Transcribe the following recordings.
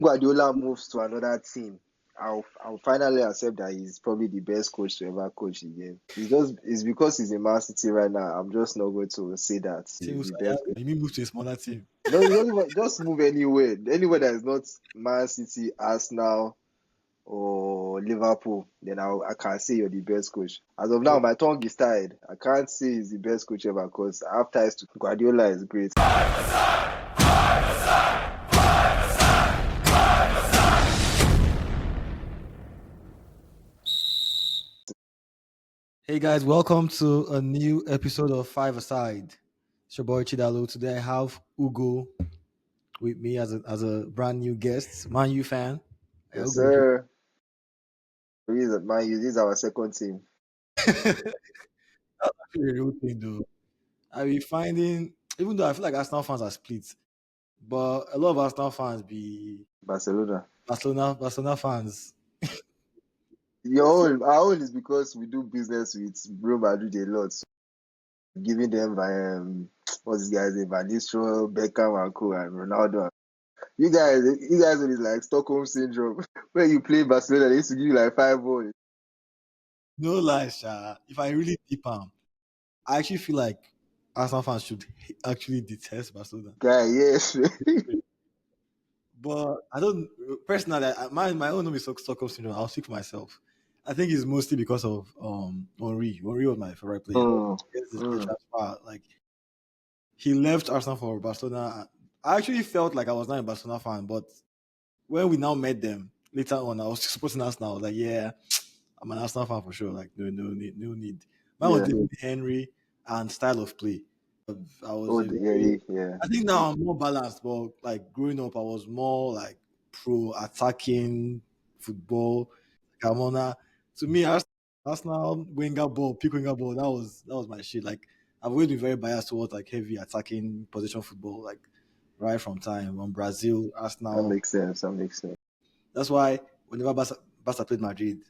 Guardiola moves to another team, I'll finally accept that he's probably the best coach to ever coach the game. It's because he's in Man City right now. I'm just not going to say that Team, he's the yeah, best. you mean move to a smaller team? No, just move anywhere that is not Man City, Arsenal, or Liverpool. Then I can say you're the best coach. As of now, my tongue is tied. I can't say he's the best coach ever because I have ties to Guardiola is great. Hey guys, welcome to a new episode of Five Aside. It's your boy Chidalo. Today I have Ugo with me as a brand new guest, Man U fan. Yeah, Yes, Ugo, intro- sir. This is our second team. That's actually a real thing, though. I be finding, even though I feel like Arsenal fans are split, but a lot of Arsenal fans be Barcelona. Barcelona fans. Our own is because we do business with Real Madrid a lot. So giving them what's this guy's name? Van Nistelrooy, Beckham and Co. and Ronaldo. You guys are like Stockholm syndrome. When you play Barcelona, they used to give you like 5 goals. No lie, Sha. If I really deep I actually feel like Arsenal fans should actually detest Barcelona. Guy, yes. But I don't personally. My own name is Stockholm syndrome. I'll speak for myself. I think it's mostly because of Henri. Henri was my favorite player. Mm, The mm. transfer, like he left Arsenal for Barcelona. I actually felt like I was not a Barcelona fan, but when we now met them later on, I was supporting Arsenal. I was like, yeah, I'm an Arsenal fan for sure. Like no need. Mine was Yeah. definitely Henry and style of play. I was Oh, a very, yeah. I think now I'm more balanced, but like growing up, I was more like pro attacking football. Camona. To me, Arsenal winger ball, pick winger ball, that was my shit. Like I've always been very biased towards like heavy attacking position football, like right from time on Brazil, That Arsenal. makes sense. That makes sense. That's why whenever Barca played Madrid,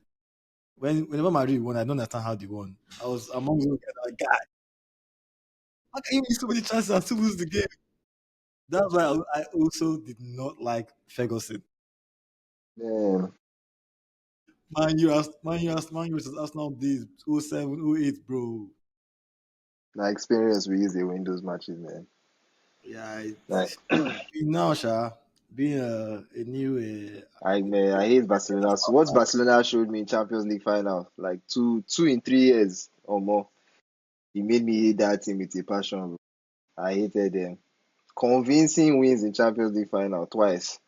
whenever Madrid won, I don't understand how they won. I was among those guys like, God, how can you miss so many chances and still lose the game? That's why I also did not like Ferguson. Man, Man U versus Arsenal days 07, 08, bro. my experience we use to win those matches, man. Yeah, Like, now, Sha, being a new I hate Barcelona. So what Barcelona showed me in Champions League final, like two in 3 years or more, he made me hate that team with a passion, bro. I hated them. Convincing wins in Champions League final twice.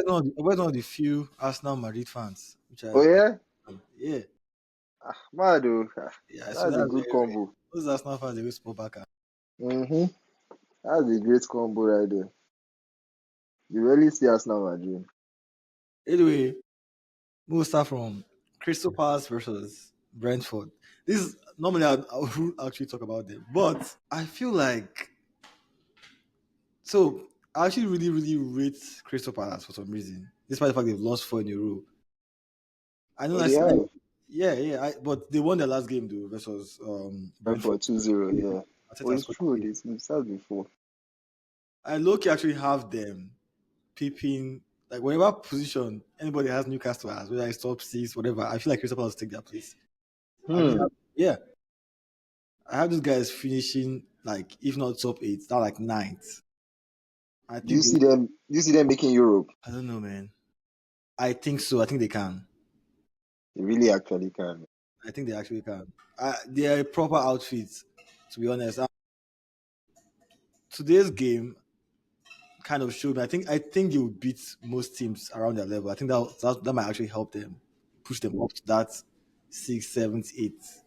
one of the few Arsenal Madrid fans, which Oh yeah, yeah, mad oh. yeah. So That's a that's good very rare. combo. Those Arsenal fans they will support back. Mm-hmm. That's a great combo right there. You really see Arsenal Madrid. Anyway, we'll start from Crystal Palace versus Brentford. This is normally I would actually talk about them, but I feel like so I actually really rate Crystal Palace for some reason, despite the fact they've lost four in a row. I know Oh, I they see, have. but they won their last game though versus For Brentford. 2-0, yeah. Oh, Arteta it's scored true. three. They've started before. I low-key actually have them peeping like whatever position anybody has Newcastle as, whether it's top six, whatever. I feel like Crystal Palace take their place. I mean, Hmm. yeah, I have these guys finishing like if not top eight, not like ninth. I Do you think see them? Do you see them making Europe? I don't know, man. I think so. I think they can. They really actually can. I think they actually can. They are a proper outfit, to be honest. Today's game kind of showed me. I think they will beat most teams around their level. I think that might actually help them push them up to that six, seventh, eighth.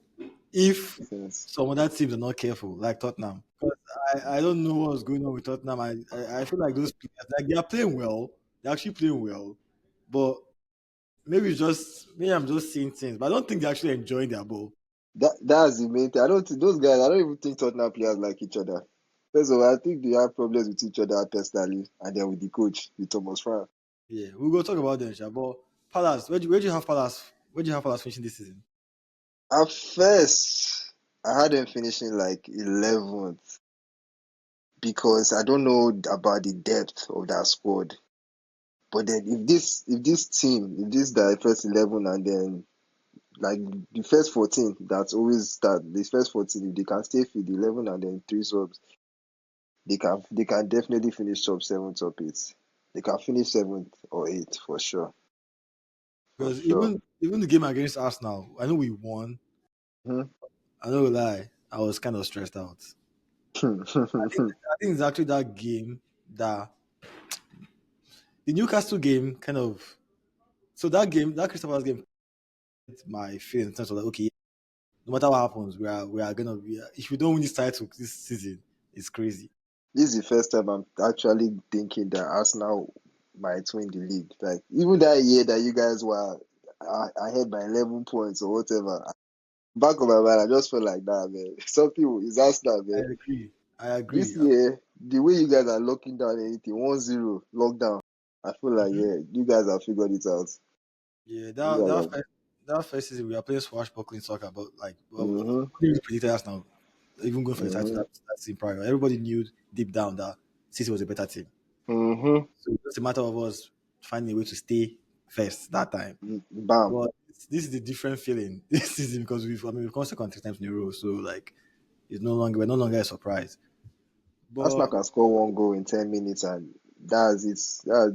If Makes sense. some other teams are not careful, like Tottenham, because I don't know what's going on with Tottenham. I feel like those players like they are playing well. They're actually playing well, but maybe I'm just seeing things. But I don't think they're actually enjoying their ball. That's the main thing. I don't think those guys. I don't even think Tottenham players like each other. First of all, I think they have problems with each other personally, and then with the coach, with Thomas Frank. Yeah, we'll go talk about them, Sha. But Palace, where do you have Palace? Where do you have Palace finishing this season? At first, I had them finishing like 11th, because I don't know about the depth of that squad. But then if this team, if this the first 11 and then like the first 14 that's always start the first 14 if they can stay fit the 11 and then three subs they can definitely finish top seven top eight. They can finish seventh or eighth for Because sure. even the game against Arsenal, I know we won. Mhm. I don't lie, I was kind of stressed out. I think it's actually that game that the Newcastle game kind of so that game, that Crystal Palace game, my feeling in terms of like, okay, no matter what happens, we are gonna be if we don't win this title this season, it's crazy. This is the first time I'm actually thinking that Arsenal might win the league. Like even that year that you guys were ahead by 11 points or whatever. Back of my mind, I just felt like that, man. Something is Arsenal, I man. agree. I This agree. year, the way you guys are locking down anything, 1-0 lockdown, I feel like, Mhm. yeah, you guys have figured it out. Yeah, You that guys that have. first, that first season we are playing swashbuckling soccer, but like well, Mm-hmm, nobody really predicted us now. Even going for the title mm-hmm, that season prior, everybody knew deep down that City was a better team. mm-hmm. So it's just a matter of us finding a way to stay first that time. Bam. But this is a different feeling this season because we've come second 3 times in a row. So like we're no longer a surprise. Arsenal But can score one goal in 10 minutes, and that's it.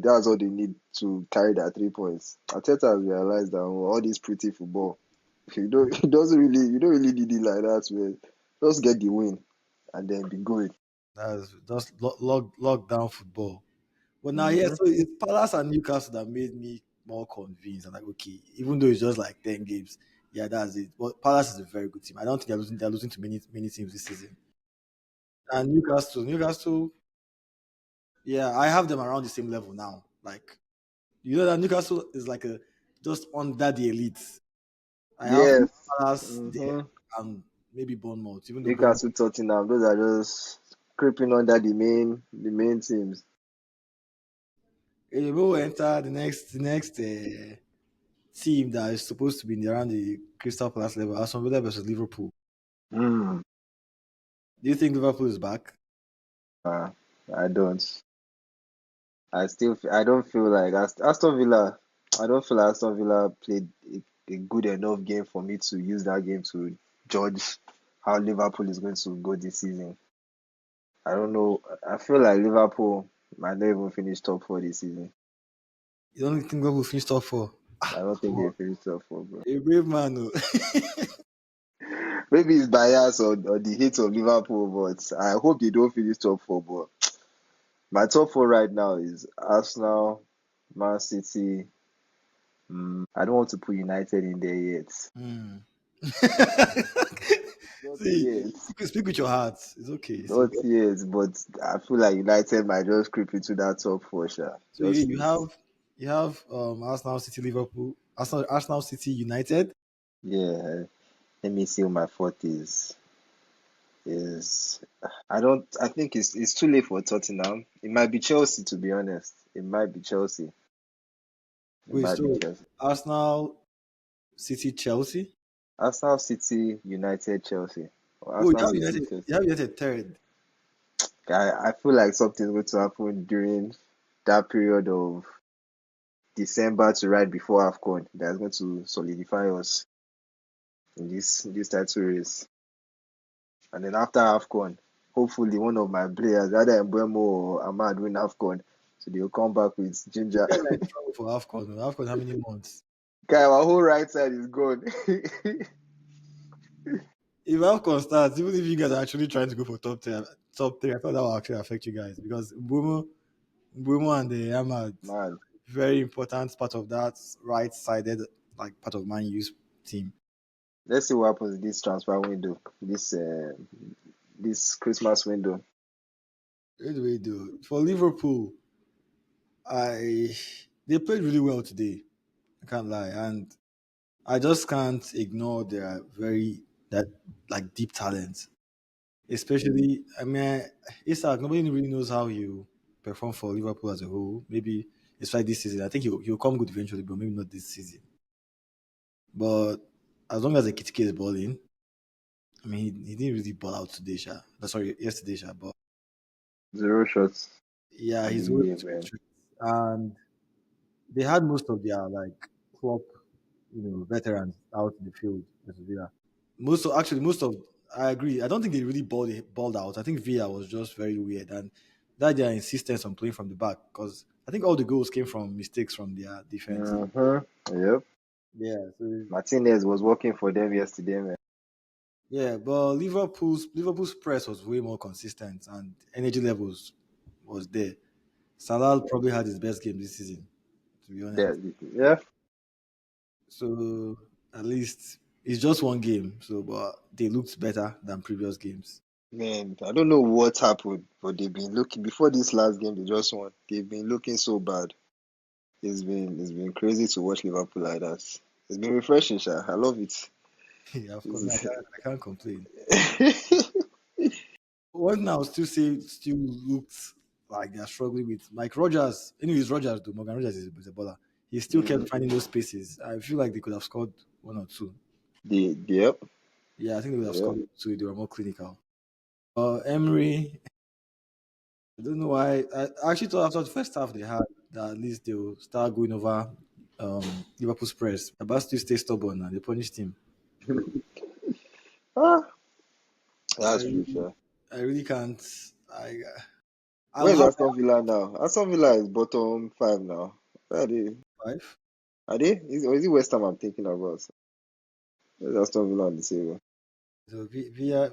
That's all they need to carry that 3 points. Arteta has realized that all this pretty football, you don't really need it like that, man. Just get the win and then be good. that's just lock down football. But now, yeah, Mm-hmm. so it's Palace and Newcastle that made me more convinced. I'm like, okay, even though it's just like 10 games, yeah, that's it. But Palace is a very good team. I don't think they're losing to many teams this season. And Newcastle, yeah, I have them around the same level now. Like you know that Newcastle is like a just under the elite. I have Yes. Palace there Mm-hmm. and maybe Bournemouth, even though Bournemouth Newcastle, Tottenham, those are just creeping under the main teams. will enter the next team that is supposed to be around the Crystal Palace level. Aston Villa versus Liverpool. Mm. Do you think Liverpool is back? Uh, I don't. I don't feel like Aston Villa. I don't feel like Aston Villa played a good enough game for me to use that game to judge how Liverpool is going to go this season. I don't know. I feel like Liverpool might not even finish top four this season. You don't think Liverpool finished top four? I don't think they finish top four, bro. A brave man, oh. Maybe it's bias or the hate of Liverpool, but I hope they don't finish top four. But my top four right now is Arsenal, Man City. I don't want to put United in there yet. Hmm. Not See, yet. speak with your heart. It's okay. It's Not okay. yet, but I feel like United might just creep into that top four, sha. So Just you see. have Arsenal, City, Liverpool, Arsenal, City, United. Yeah, let me see what my fourth is I don't I think it's too late for Tottenham. It might be Chelsea to be honest. It might be Chelsea. It Wait, might be so Chelsea. Arsenal, City, Chelsea. Arsenal, City, United, Chelsea. Or Oh, you Arsenal, have City, United. You Chelsea. have United third. I feel like something's going to happen during that period of December to right before AFCON that's going to solidify us in this title race. And then after AFCON, hopefully one of my players, either Mbeumo or Ahmad, win AFCON. So they'll come back with You ginger. guys are in trouble for AFCON. AFCON, how many months? Guy, our whole right side is gone. If AFCON starts, even if you guys are actually trying to go for top three, I thought that will actually affect you guys because Bumo and the Yama Man, very important part of that right-sided like part of Man U's team. let's see what happens in this transfer window, this Christmas window. Anyway, though, for Liverpool, I they played really well today. I can't lie, and I just can't ignore their very that like deep talent. Especially, I mean, Isak. Nobody really knows how you perform for Liverpool as a whole. Maybe it's like this season. I think he'll come good eventually, but maybe not this season. But as long as the Kitty is balling, I mean, he didn't really ball out today, Sha. No, sorry, yesterday, Sha. But Zero shots Yeah, on the he's always game, man. and they had most of their like top, veterans out in the field versus Villa. Most of I agree. I don't think they really balled out. I think Villa was just very weird, and that their insistence on playing from the back because I think all the goals came from mistakes from their defense. Yep. Yeah, so Martinez was working for them yesterday, man. yeah, but Liverpool's press was way more consistent and energy levels was there. Salah probably had his best game this season, to be Yeah, honest. yeah. So at least it's just one game. So, but they looked better than previous games. Man, I don't know what happened, but they've been looking before this last game they just won. They've been looking so bad. It's been crazy to watch Liverpool like that. It's been refreshing, Sha. I love it. Yeah, of course, This I can't complain. is One now still looked like they're struggling with Mike Rogers. Anyways, Rogers, though Morgan Rogers is a baller. He still kept Mhm. finding those spaces. I feel like they could have scored one or two. Yep, Yeah, I think they would have yep. scored two. They were more clinical. Emery, I don't know why. I actually thought after the first half they had that at least they'll start going over Liverpool's press. But still stay stubborn and they punished him. Ah, I that's true, really, Sha. I really can't. I I'm Where's happy Aston Villa now? Aston Villa is bottom five now. Where are they? five. Are they? Or is it West Ham I'm thinking about? Where's Aston Villa on the table? So Via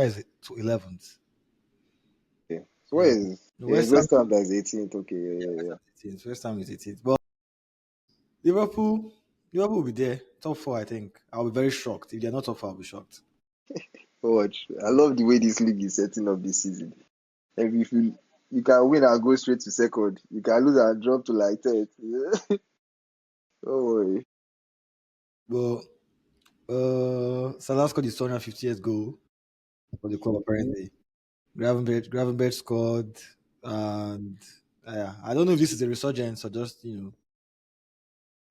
is to 11th. Okay. So where Yeah, is West Ham West Ham that is 18th? Okay, yeah, yeah, West yeah, Ham is 18th. West Ham is 18th. But Liverpool, Liverpool will be there. Top four, I think. I'll be very shocked. If they're not top four, I'll be shocked. yeah. Watch. I love the way this league is setting up this season. If you can win and go straight to second, you can lose and drop to like third. Don't worry. But Salah scored his 250th goal for the club Mhm. apparently. Gravenberch scored, and yeah, I don't know if this is a resurgence or just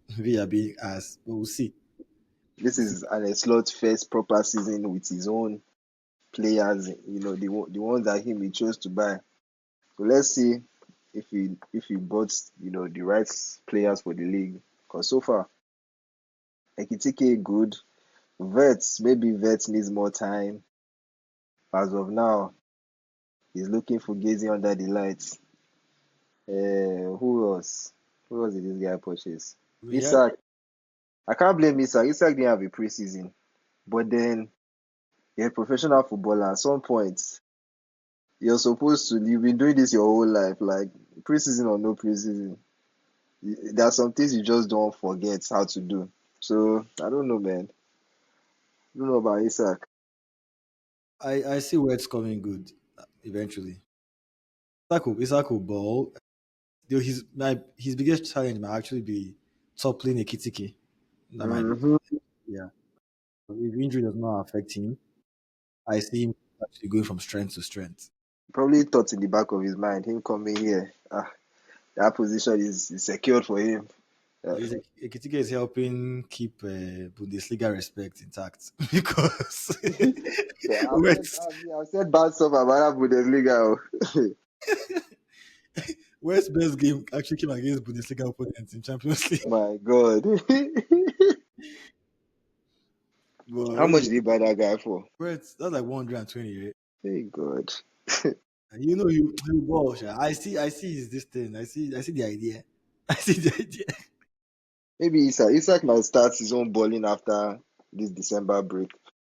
Villa being as, but we'll see. This We'll see. is an slot first proper season with his own players. The ones that he chose to buy. So let's see if he bought the right players for the league. Because so far, Ekitike good. Maybe Vets needs more time. As of now, he's looking for gazing under the lights. Who else? Who else did this guy purchase? We had Isak. I can't blame Isak. Isak didn't have a preseason, but then you're a professional footballer. At some point, you're supposed to. You've been doing this your whole life, like preseason or no preseason. There are some things you just don't forget how to do. So I don't know, man. I don't know about Isak. I see where it's coming good eventually. Isak will ball. Though his biggest challenge might actually be toppling a Kitiki. That might be, hmm yeah. If injury does not affect him, I see him actually going from strength to strength. Probably thought in the back of his mind, him coming here, that position is secured for him. At Uh, least Ekitike is helping keep Bundesliga respect intact because yeah, West I've said bad stuff about that Bundesliga. Oh. West's best game actually came against Bundesliga opponents in Champions League. My God. But How much anyway, did he buy that guy for? That's like 120, right? Hey God. And you ball, sha. I see is this thing. I see the idea. I see the idea. Maybe Isak might start his own balling after this December break.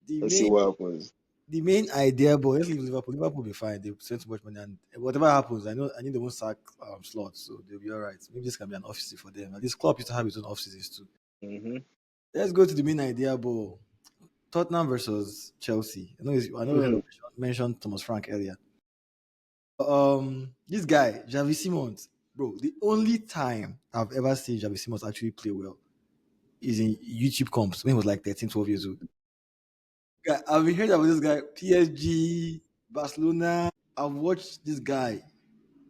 The Let's see main what happens. the main idea, but let's leave Liverpool. Liverpool will be fine. They spend too much money, and whatever happens, I need they won't sack slots, so they'll be all right. Maybe this can be an off season for them. At least club used to have its own off seasons too. hmm Let's go to the main idea, bro. Tottenham versus Chelsea. I know we mentioned Thomas Frank earlier. This guy, Javi Simons, bro. The only time I've ever seen Javi Simons actually play well is in YouTube comps when he was like 13, 12 years old. I've been hearing about this guy, PSG, Barcelona. I've watched this guy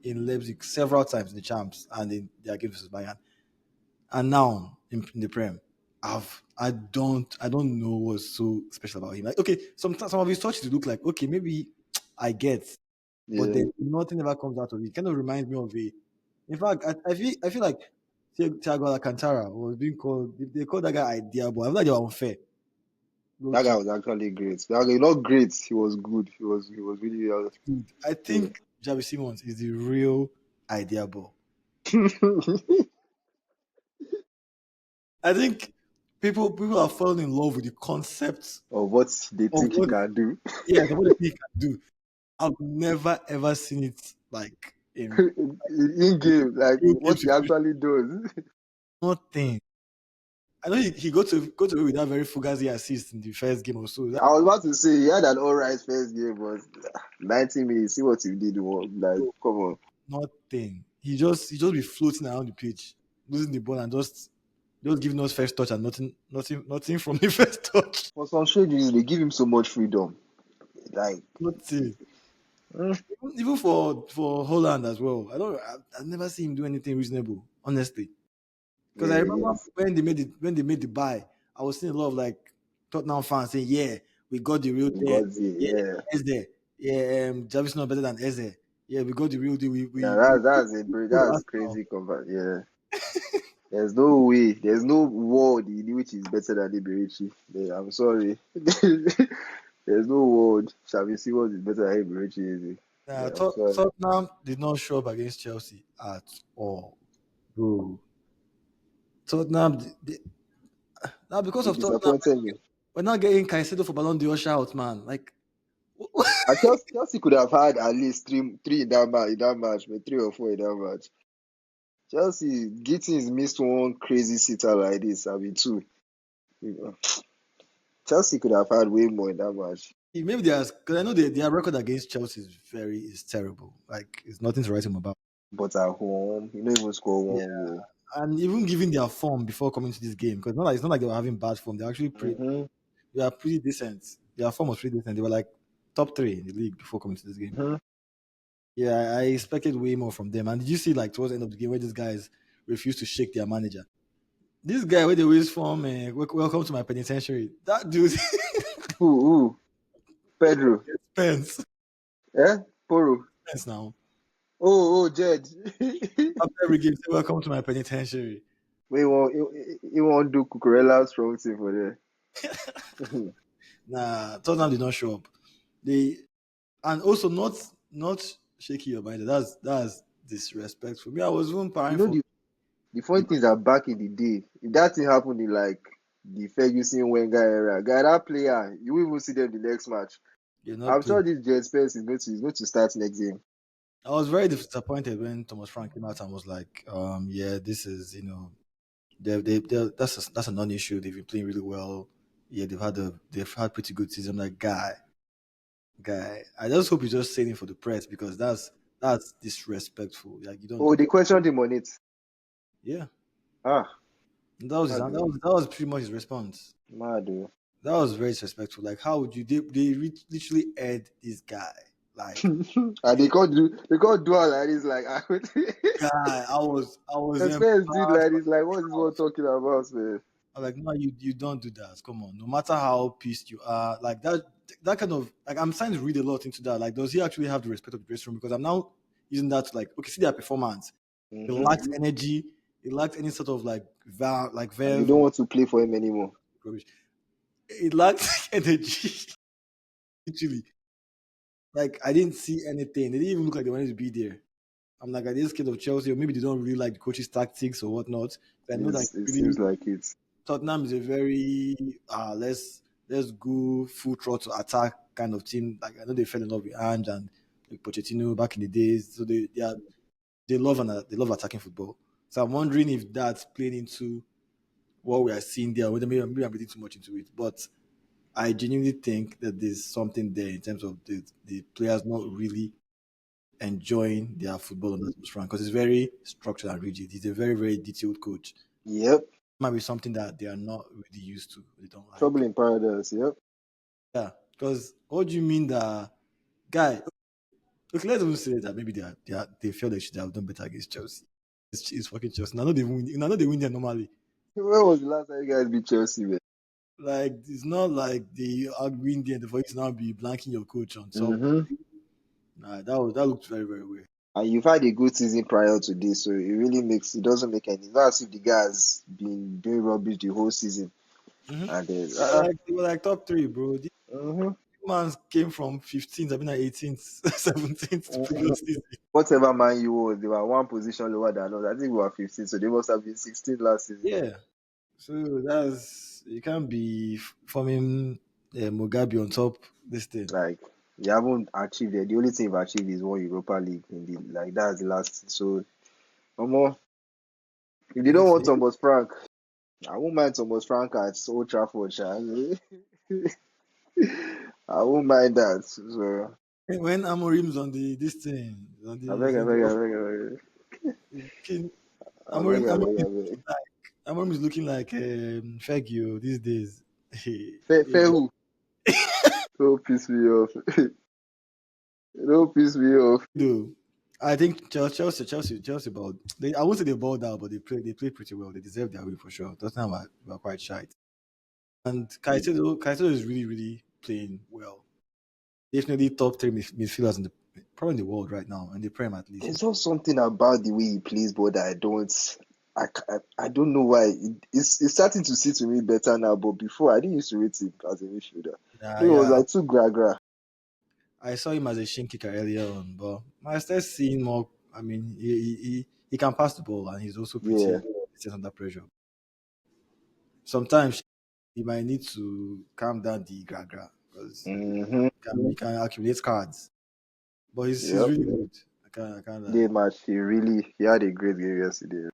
in Leipzig several times in the champs and in their games versus Bayern. And now in the Prem, I don't know what's so special about him. Like, okay, some of his touches look like okay, maybe I get. but Yeah. then nothing ever comes out of it. It kind of reminds me of a. In fact, I feel like Thiago Alcantara was being called. They called that guy idea, but I feel like they were unfair. Low That guy key. was actually great. That guy, not great. He was good. He was really Good. I yeah. think Xabi Simons is the real idea ball. I think people are falling in love with the concept Of what they of think he what can do. yeah, the what the thing can do. I've never ever seen it like in In game, like real game what he situation. actually does. Nothing. I know he go to away with that very fugazi assist in the first game or so. That I was about to say he had an alright first game, but 90 minutes, see what he did. Like, come on. nothing. He just be floating around the pitch, losing the ball and just giving us first touch and nothing from the first touch. For some strange reason, they give him so much freedom. Like, Nothing. mm, Even for Holland as well. I've never seen him do anything reasonable, honestly. Because I yeah, remember yes. when they made the buy, I was seeing a lot of like Tottenham fans saying, "Yeah, we got the real He deal. got it, Yeah, yeah. Eze. Yeah, Jarvis not better than Eze. Yeah, we got the real deal. Yeah, We told that's Arsenal." crazy cover. Yeah. There's no way, there's no world in which is better than Iberici. Yeah, I'm sorry. There's no world. Xavi Simons is better than Iberici, is he? Yeah, I'm sorry. Tottenham did not show up against Chelsea at all, bro. Tottenham, now because He of Tottenham, disappointed me. we're not getting Caicedo for Ballon d'Or shout, man. Like, And Chelsea could have had at least three in that match, maybe three or four in that match. Chelsea, Gittins missed one crazy sitter like this. I mean, two. Chelsea could have had way more in that match. maybe because I know their record against Chelsea is terrible. Like, it's nothing to write him about. But at home, you don't even score Yeah, one goal. and even given their form before coming to this game, because it's not like they were having bad form. Mm-hmm, They are pretty decent. Their form was pretty decent. They were like top three in the league before coming to this game. mm-hmm. Yeah, I expected way more from them. And did you see like towards the end of the game where these guys refused to shake their manager? This guy where they always form, welcome to my penitentiary. That dude Who? Pedro. Spence. Eh? Poro. Spence now. Jed. After every game, say welcome to my penitentiary. He won't do Cucurella strong thing for there. Nah, Tottenham did not show up. They and also not shaking your mind. That's disrespectful. Me, I was even You parring know for the funny things are back in the day. If that thing happened in like the Ferguson Wenger era, guy, that player, you will even see them the next match. you're not I'm playing. sure this Jed Spence is going to start next game. I was very disappointed when Thomas Frank came out and was like, yeah, this is that's a non-issue. They've been playing really well. Yeah, they've had pretty good season. I'm like, guy, I just hope you're just saying it for the press because that's disrespectful. Like you don't Oh, do they that. questioned him on it. Yeah, Ah, that was mad though. that was pretty much his response. Mad though. That was very disrespectful. Like, how would you? Literally aired this guy. Like, And they can't do all like this. Like, guy, I was the Spence did like embarrassed. this. Like, what's this one talking about, man? I'm like, no, you don't do that. Come on. No matter how pissed you are, like that kind of like I'm starting to read a lot into that. Like, does he actually have the respect of the dressing room? Because I'm now using that to like, okay, see their performance. It Mm-hmm. lacked energy. It lacked any sort of like And they verve don't or want to play for him anymore. rubbish. It lacked energy. Literally. Like I didn't see anything. They didn't even look like they wanted to be there. I'm like, are they scared of Chelsea? Or maybe they don't really like the coach's tactics or whatnot. I know that It really seems like it. Tottenham is a very let's go full throttle attack kind of team. Like I know they fell in love with Ange and like Pochettino back in the days, so they love attacking football. So I'm wondering if that's playing into what we are seeing there. Whether maybe I'm reading too much into it, but I genuinely think that there's something there in terms of the players not really enjoying their football on that front because it's very structured and rigid. He's a very very detailed coach. Yep. Might be something that they are not really used to. They don't Trouble like. in paradise. Yep. Yeah, because what do you mean that guy? Okay, let's even say that maybe they feel they should have done better against Chelsea. It's fucking Chelsea. I know they win. I know they win there normally. When was the last time you guys beat Chelsea, man? Like it's not like they are win there. The voice now be blanking your coach on top. Mm-hmm. That looked very very weird. And you've had a good season prior to this, so it doesn't make any. It's not as if the guy has been doing rubbish the whole season. Mm-hmm. And then, They were like top three, bro. This mhm. man came from 15th, I mean, like 18th, 17th previous season. Whatever man you was, they were one position lower than us. I think we were 15, so they must have been 16 last season. Yeah. So that's you can't be forming Mugabe on top this thing. Like, you haven't achieved it. The only thing you've achieved is one Europa League in the like that's the last. So, more if they don't Yes. want Thomas Frank, I won't mind Thomas Frank at Old Trafford. Sha. I won't mind that. So, When Amorim's on the this thing, on the I beg, is I in the beg, I office, beg, I beg, King- I beg, I beg, Amorim I beg. is looking like Fegio these days. Fair who? Don't piss me off. Don't piss me off. Do I think Chelsea about they I won't say they balled out, but they play pretty well. They deserve their win for sure. Tottenham were quite shy. And Caicedo is really, really playing well. Definitely top three midfielders in the probably in the world right now, and the Prem at least. There's just something about the way he plays, but I don't know why. It's starting to sit with me better now, but before I didn't used to rate him as a midfielder. Yeah, He was yeah. like too gra. I saw him as a shin kicker earlier on, but I started seeing more. I mean, he can pass the ball, and he's also Yeah. pretty decent under pressure. Sometimes he might need to calm down the gra because Mm-hmm. he can accumulate cards. But he's Yep. really good. I can't lie. Day match. He had a great game yesterday.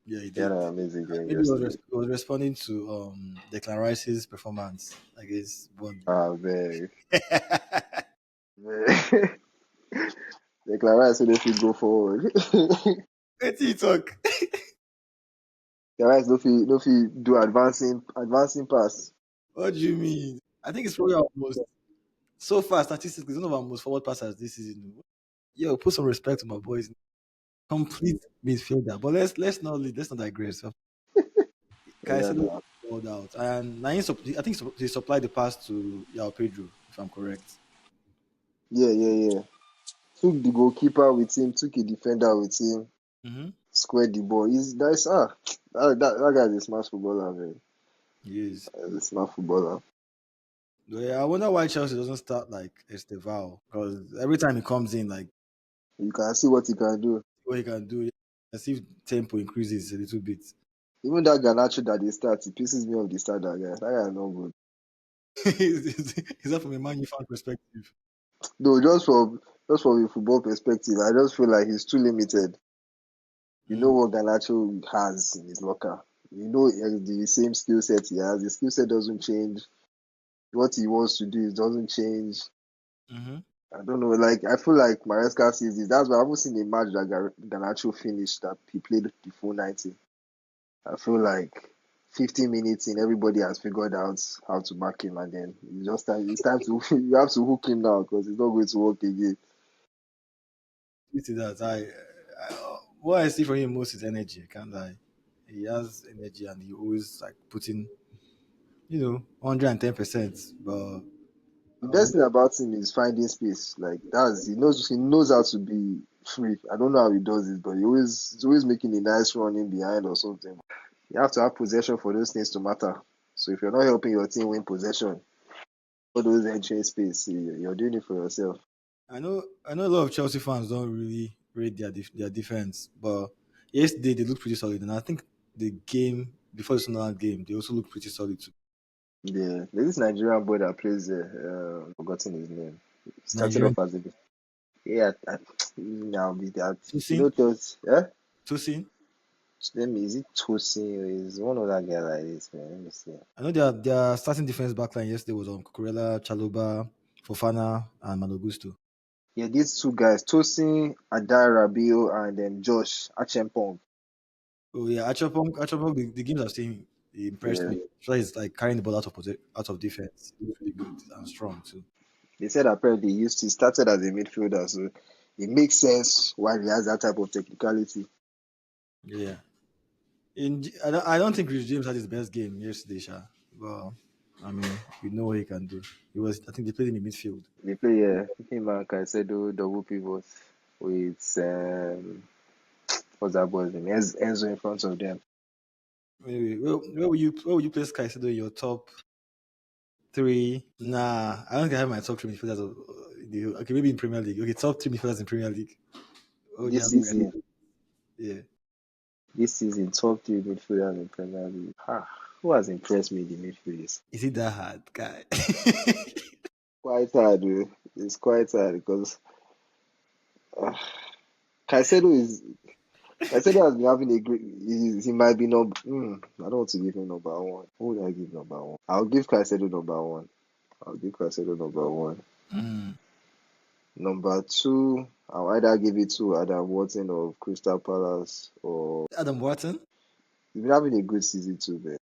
Yeah, he He had did. an amazing game Maybe yesterday. he was responding to Declan Rice's performance, I guess. But Very, very. Declan Rice said if we go forward. let you talk. Declan Rice no fit do advancing pass. What do you mean? I think it's probably our most so far statistically it's one of our most forward passers this season. Yo, put some respect to my boys. Complete midfielder. But let's not digress. Yeah, Caicedo no. balled out, and now I think he supplied the pass to Yao Pedro, if I'm correct. Yeah. Took the goalkeeper with him, took a defender with him, Mm-hmm. squared the ball. That guy's a smart footballer, man. He is. He's a smart footballer. Yeah, I wonder why Chelsea doesn't start like Estevao because every time he comes in, like You can see what he can do. what he can do, as if tempo increases a little bit. Even that Garnacho that they start, he pisses me off the start that guy. That guy is not good. Is that from a Man U fan perspective? Though just from a football perspective, I just feel like he's too limited. You know Mm. what Garnacho has in his locker. You know the same skill set he has. His skill set doesn't change. What he wants to do doesn't change. Mm-hmm. I don't know. Like I feel like Maresca sees this. That's why I haven't seen a match that Garnacho finished that he played the full 90. I feel like 50 minutes in, everybody has figured out how to mark him, and then it's time to you have to hook him now because it's not going to work again. You see that what I see from him most is energy. I can't lie. He has energy and he always like putting 110%. But The best thing about him is finding space. Like he knows how to be free. I don't know how he does it, but he's always making a nice run in behind or something. You have to have possession for those things to matter. So if you're not helping your team win possession, all those entering space, you're doing it for yourself. I know a lot of Chelsea fans don't really rate their defense, but yesterday they looked pretty solid, and I think the game before the Sunderland game they also looked pretty solid too. Yeah, there's this Nigerian boy that plays there. Forgotten his name. Started Nigerian off as a yeah. Now be that you Tosin, know those. Yeah, Tosin. let me. Is it Tosin or is one of that guy like this man? Let me see. I know their starting defense backline yesterday was on Cucurella, Chaluba, Fofana, and Malogusto. Yeah, these two guys, Tosin, Adai Rabiot, and Josh Achempong. Oh yeah, Achopong, the games I've seen he impressed Yeah, me. So he's like carrying the ball out of defense. He was really good and strong too. they said apparently he started as a midfielder, so it makes sense why he has that type of technicality. Yeah. I don't think Rich James had his best game yesterday, Sha. But I mean, we know what he can do. He was, I think they played in the midfield. They play him and Caicedo double pivot with what's that boy's name? Enzo in front of them. Anyway, where will you place Caicedo in your top three? Nah, I don't think I have my top three midfielders. Okay, maybe in Premier League. Okay, top three midfielders in Premier League. Oh, yeah, This season, yeah. top three midfielders in Premier League. Who has impressed me in the midfield? Is it that hard, guy? Quite hard, it's quite hard because uh, Caicedo is Caicedo has been having a great. He might be number. I don't want to give him number one. Who would I give number one? I'll give Caicedo number one. I'll give Caicedo number one. Mm. Number two, I'll either give it to Adam Watson of Crystal Palace or Adam Wharton. he's been having a good season too, man.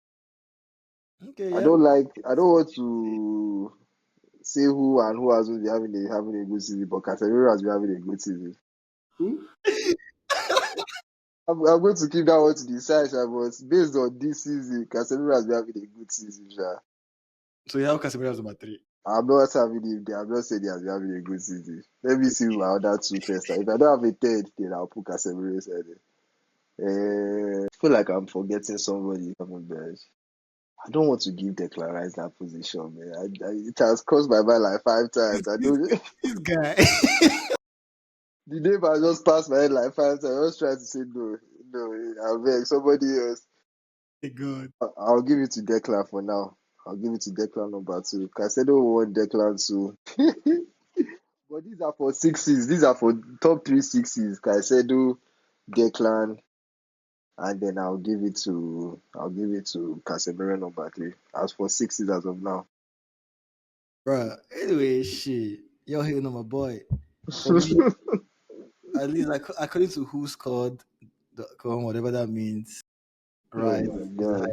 Okay, I yeah. don't like. I don't want to say who and who hasn't been having a good season, but Casemiro has been having a good season. Who? I'm going to keep that one to the side, sha, but based on this season, Casemiro has been having a good season, sha. So you have Casemiro as number three. I'm not having him there. I'm not saying he has been having a good season. Let me see my other two first. If I don't have a third, then I'll put Casemiro inside it. I feel like I'm forgetting somebody coming back. I don't want to give Declan Rice that position, man. It has crossed my mind like 5 times. I This, don't. this guy. The name has just passed my head like 5 times. I was trying to say no, no. I'll beg somebody else. God. I'll give it to Declan for now. I'll give it to Declan number two. Caicedo won Declan two. But these are for sixes. These are for top three sixes. Caicedo, Declan, and then I'll give it to Casemiro number three. As for sixes as of now. Bruh. Anyway, shit. You're hitting on my boy. For me, at least according to who scored whatever that means, Oh right, my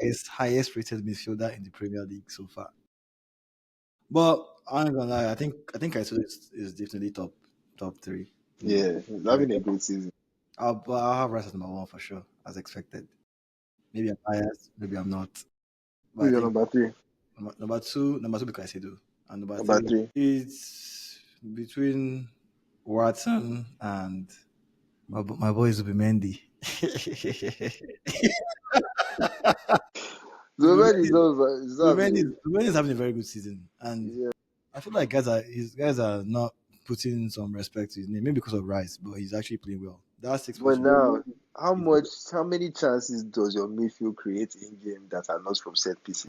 is the god. highest rated midfielder in the Premier League so far. But I'm gonna lie, I think Caicedo is definitely top three. Yeah, he's Right. having a great season. But I'll have Rice as number one for sure, as expected. Maybe I'm biased, maybe I'm not. But I Who's your think number three? number two be Caicedo. And number Number three three. is between Watson and my boy Zubimendi. Zuben Zubimendi, is not Zubimendi is having a very good season, and yeah. I feel like guys are not putting some respect to his name, maybe because of Rice, but he's actually playing well. That six But position, now, is how many chances does your midfield create in game that are not from set pieces?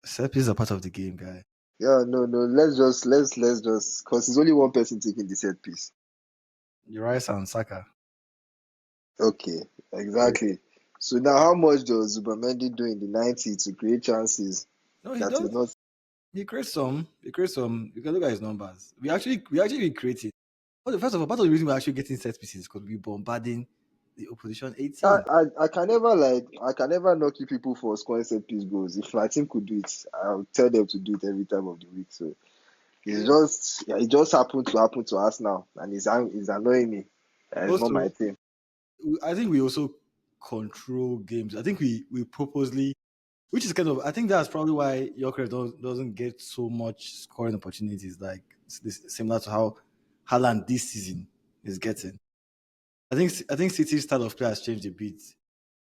set pieces are part of the game, guy. Yeah, no, no. Let's just because it's only one person taking the set piece. Rice and Saka. Okay, exactly. So now, how much does Zubamendi do in the 90 to create chances No, he that is does. not? He creates some. He creates some. You can look at his numbers. We actually been creating. Well, first of all, part of the reason we're actually getting set pieces because we're bombarding the opposition I, 18. I I can never knock you people for scoring set piece goals. If my team could do it, I'll tell them to do it every time of the week. So it's Yeah. just yeah, it just happened to happen to us now, and it's annoying me. It's not Also, my team. I think we also control games. I think we purposely, which is kind of, I think that's probably why Yorker doesn't get so much scoring opportunities, like similar to how Haaland this season is getting. I think City's style of play has changed a bit,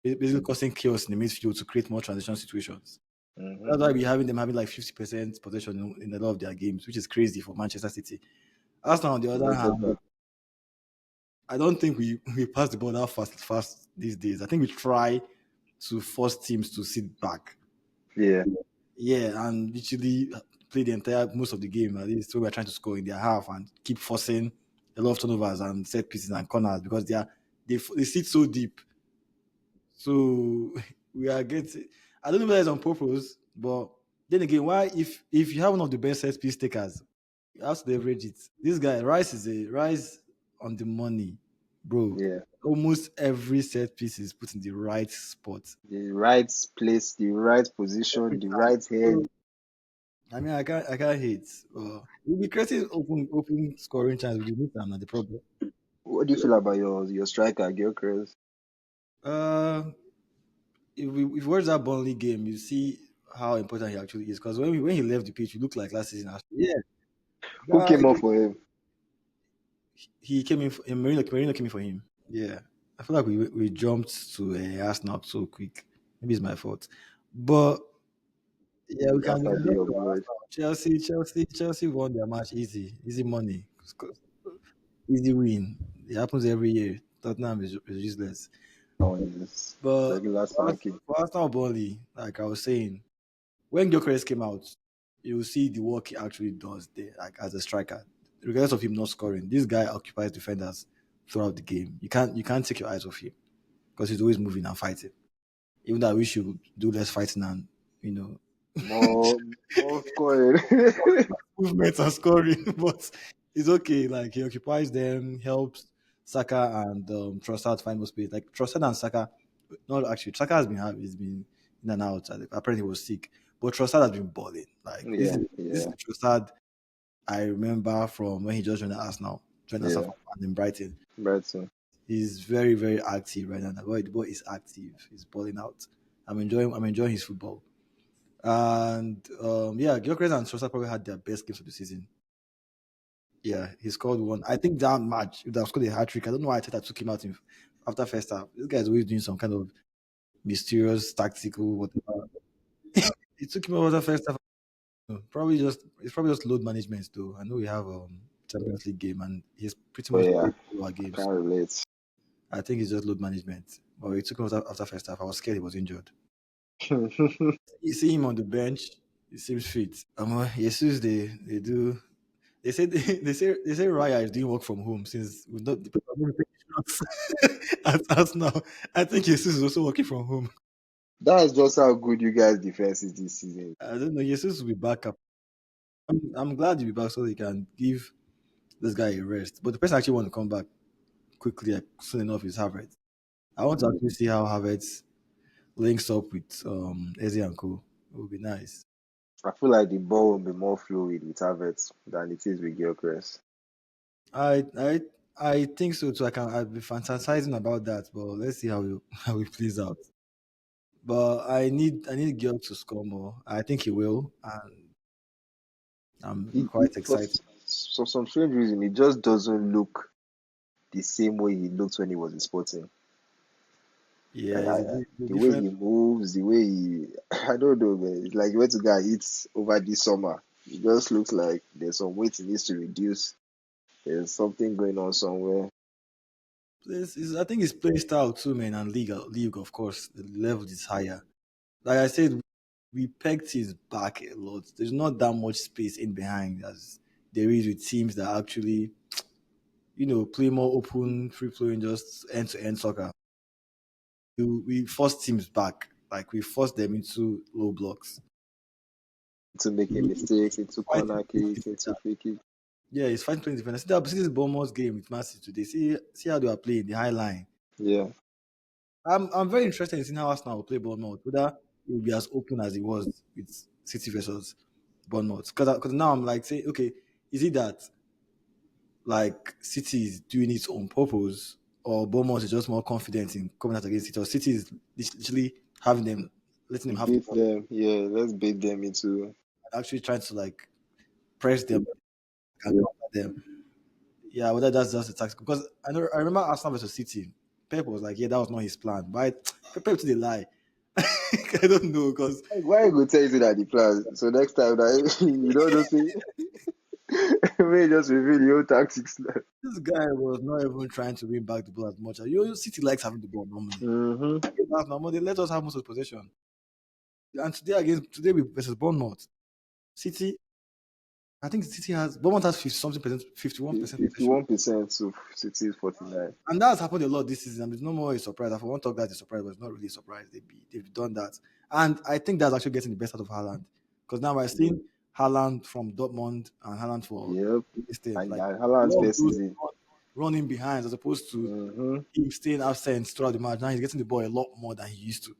basically causing chaos in the midfield to create more transition situations. Hmm. That's why we're having them having like 50% possession in a lot of their games, which is crazy for Manchester City. Arsenal, on the other I get hand, that. I don't think we pass the ball that fast these days. I think we try to force teams to sit back. Yeah, Yeah, and literally play the entire most of the game. At least so we're trying to score in their half and keep forcing a lot of turnovers and set pieces and corners because they sit so deep. So we are getting. I don't know whether it's on purpose, but then again, why if you have one of the best set piece takers, you have to leverage it. This guy Rice is a Rice on the money, bro. yeah. Almost every set piece is put in the right spot The right place, the right position, every the time. right head. So, I mean, I can't hate. We'll be creating open scoring chance with the meter, not the problem. What do you feel about your striker, Gyökeres? Uh, if we watch that Burnley game, you see, how important he actually is. Because when he left the pitch, he looked like last season. Yeah, Who guy, came up for him? he came in. Marino came in for him. Yeah, I feel like we jumped to Arsenal so quick. Maybe it's my fault, but yeah, we can Yesterday jump or to boy. Arsenal. Chelsea won their match easy, easy money, easy win. It happens every year. Tottenham is useless, On this but regular spanking. For Arsenal Burnley, like I was saying, when Gyökeres came out, you will see the work he actually does there, like as a striker. Regardless of him not scoring, this guy occupies defenders throughout the game. You can't take your eyes off him because he's always moving and fighting. Even though I wish you would do less fighting and you know More scoring. movements and scoring, but it's okay. Like he occupies them, helps Saka and Trossard find more space. Like Trossard and Saka, not actually. Saka he's been in and out. Apparently he was sick, but Trossard has been balling. Like Yeah, this is yeah, the Trossard I remember from when he just joined Arsenal yeah. and in Brighton. Brighton. He's very very active right now. The boy is active. He's balling out. I'm enjoying his football. And yeah, Gyökeres and Trossard probably had their best games of the season. Yeah, he scored one. I think that match, if that scored a hat trick, I don't know why I thought I took him out after first half. This guy's always doing some kind of mysterious tactical whatever. He took him out after first half. Probably just it's probably just load management though. I know we have Champions League game and he's pretty But much yeah, played all our I games. can't relate. I think it's just load management. But he took him out after first half. I was scared he was injured. You see him on the bench, he seems fit. Jesus, they do. They say Raya is doing work from home since we not the people are not taking shots at us now. I think Jesus is also working from home. That's just how good you guys' defense is this season. I don't know. Jesus will be back up. I'm glad he'll be back so they can give this guy a rest. But the person actually want to come back quickly, like, soon enough is Havertz. I want to actually see how Havertz links up with Eze and Co. It would be nice. I feel like the ball will be more fluid with Havertz than it is with Gyökeres. I I I think so too. I'll be fantasizing about that, but let's see how how it plays out. But I need Gil to score more. I think he will, and I'm quite For excited. some strange reason, it just doesn't look the same way he looked when he was in Sporting. Yeah, Like it's a the way different. he moves, the way he, I don't know, man. It's like he went to go and eat over this summer. It just looks like there's some weight he needs to reduce. There's something going on somewhere. I think his play style too, man, and league of course, the level is higher. Like I said, we pegged his back a lot. There's not that much space in behind as there is with teams that actually, play more open, free flowing, just end to end soccer. We force teams back, like we force them into low blocks. To making He- mistakes, into Fighting corner plenty kicks, into defender. free kick. Yeah, he's fighting plenty defender. See this Bournemouth game with Man City today. See how they are playing the high line. Yeah. I'm very interested in seeing how Arsenal will play Bournemouth. Whether it will be as open as it was with City versus Bournemouth. Because now I'm like saying, okay, is it that like City is doing it on purpose, or Bournemouth is just more confident in coming out against it, or City is literally having them, letting them have the Beat ball, them. Yeah, let's bait them into. actually trying to like press them and counter them. Yeah, whether that's just a tactic. Because I remember Arsenal versus City. Pep was like, yeah, that was not his plan. But Pep to the lie. I don't know because Like, why you go tell you that the plan? So next time that you don't know see, we just reveal your tactics. this guy was not even trying to win back the ball as much. City likes having the ball normally. Mm-hmm. Against Arsenal, they let us have most of the possession. And today we versus Bournemouth. City, I think City has Bournemouth has 50 something percent, 51% possession. 51% to City's 49. And that's happened a lot this season. It's no more a surprise. I won't talk that a surprise, but it's not really a surprise. They've done that. And I think that's actually getting the best out of Haaland. Because now I've seen Haaland from Dortmund and Haaland for Yep. this thing. And Like a Haaland's lot of first those season. running behind as opposed to Mm-hmm. him staying absent throughout the match. Now he's getting the ball a lot more than he used to.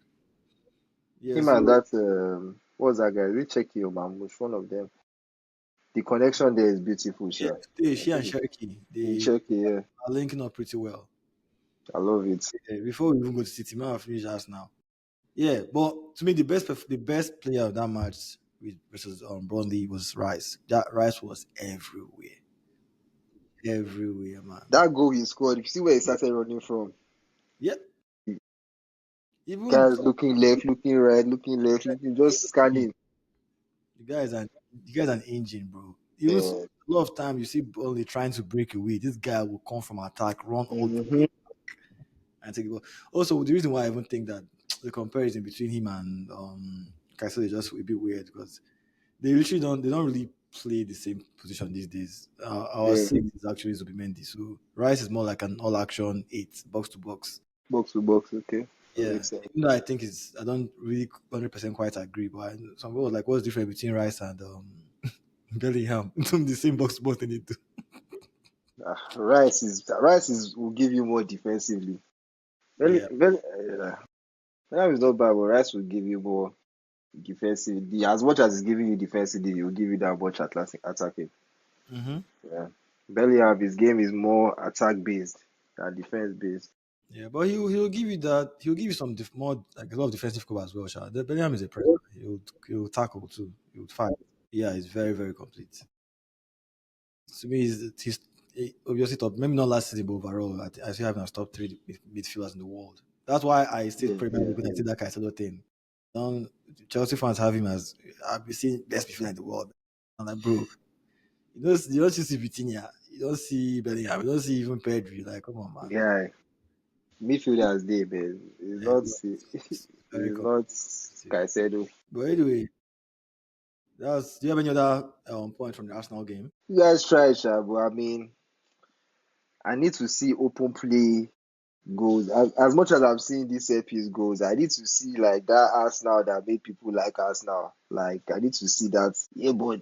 Yeah, Him and so that what's that guy? We check you, man. Which one of them? The connection there is beautiful, yeah, sure. today I she and think Cherokee, you they check it, yeah. are linking up pretty well. I love it. Yeah, before we even go to City, man, I'll finish us now. Yeah, but to me, the best player of that match versus Burnley was Rice. That Rice was everywhere, everywhere, man. That goal he scored, if you see where he started running from, Yeah, even guys looking left, looking right, looking left, looking, just scanning. the guy is an engine, bro. Even Uh, a lot of time you see Burnley trying to break away. This guy will come from attack, run all the hmm way, and take the ball. Also, the reason why I even think that the comparison between him and Caicedo is just a bit weird because they don't really play the same position these days. Our Yeah, six is actually Zubimendi, so Rice is more like an all action eight, box to box. box to box, okay. That Yeah, makes sense. even though I don't really 100% quite agree, but some people were like, what's different between Rice and Bellingham? The same box to box they need to. Rice is will give you more defensively. Well, Yeah. well, Bellingham is not bad, but Rice will give you more defensively. As much as he's giving you defensively, he will give you that much attacking. Hmm. Yeah. Bellingham, his game is more attack based than defense based. Yeah, but he'll give you that. He'll give you some more like a lot of defensive cover as well. Sha. The Bellingham is a presser. He'll tackle too. He'll fight. Yeah, he's very very complete. To me, he's obviously top. Maybe not last season, but overall, I still have him as top three midfielders in the world. That's why I stayed Yeah. Premier League when I did that Caicedo thing. Don't Chelsea fans have him as I've been seeing best midfielder in the world. I'm like, bro, you don't see Vitinha, you don't see Bellingham, you don't see even Pedri. Like, come on, man. Yeah. Midfielders day, man. It's Yeah, not it's very it's not competitive. Caicedo. But anyway, do you have any other point from the Arsenal game? You guys try, Sha, but I mean, I need to see open play goals. As much as I'm seeing these set piece goals, I need to see like that Arsenal that made people like Arsenal. Like I need to see that. Yeah, but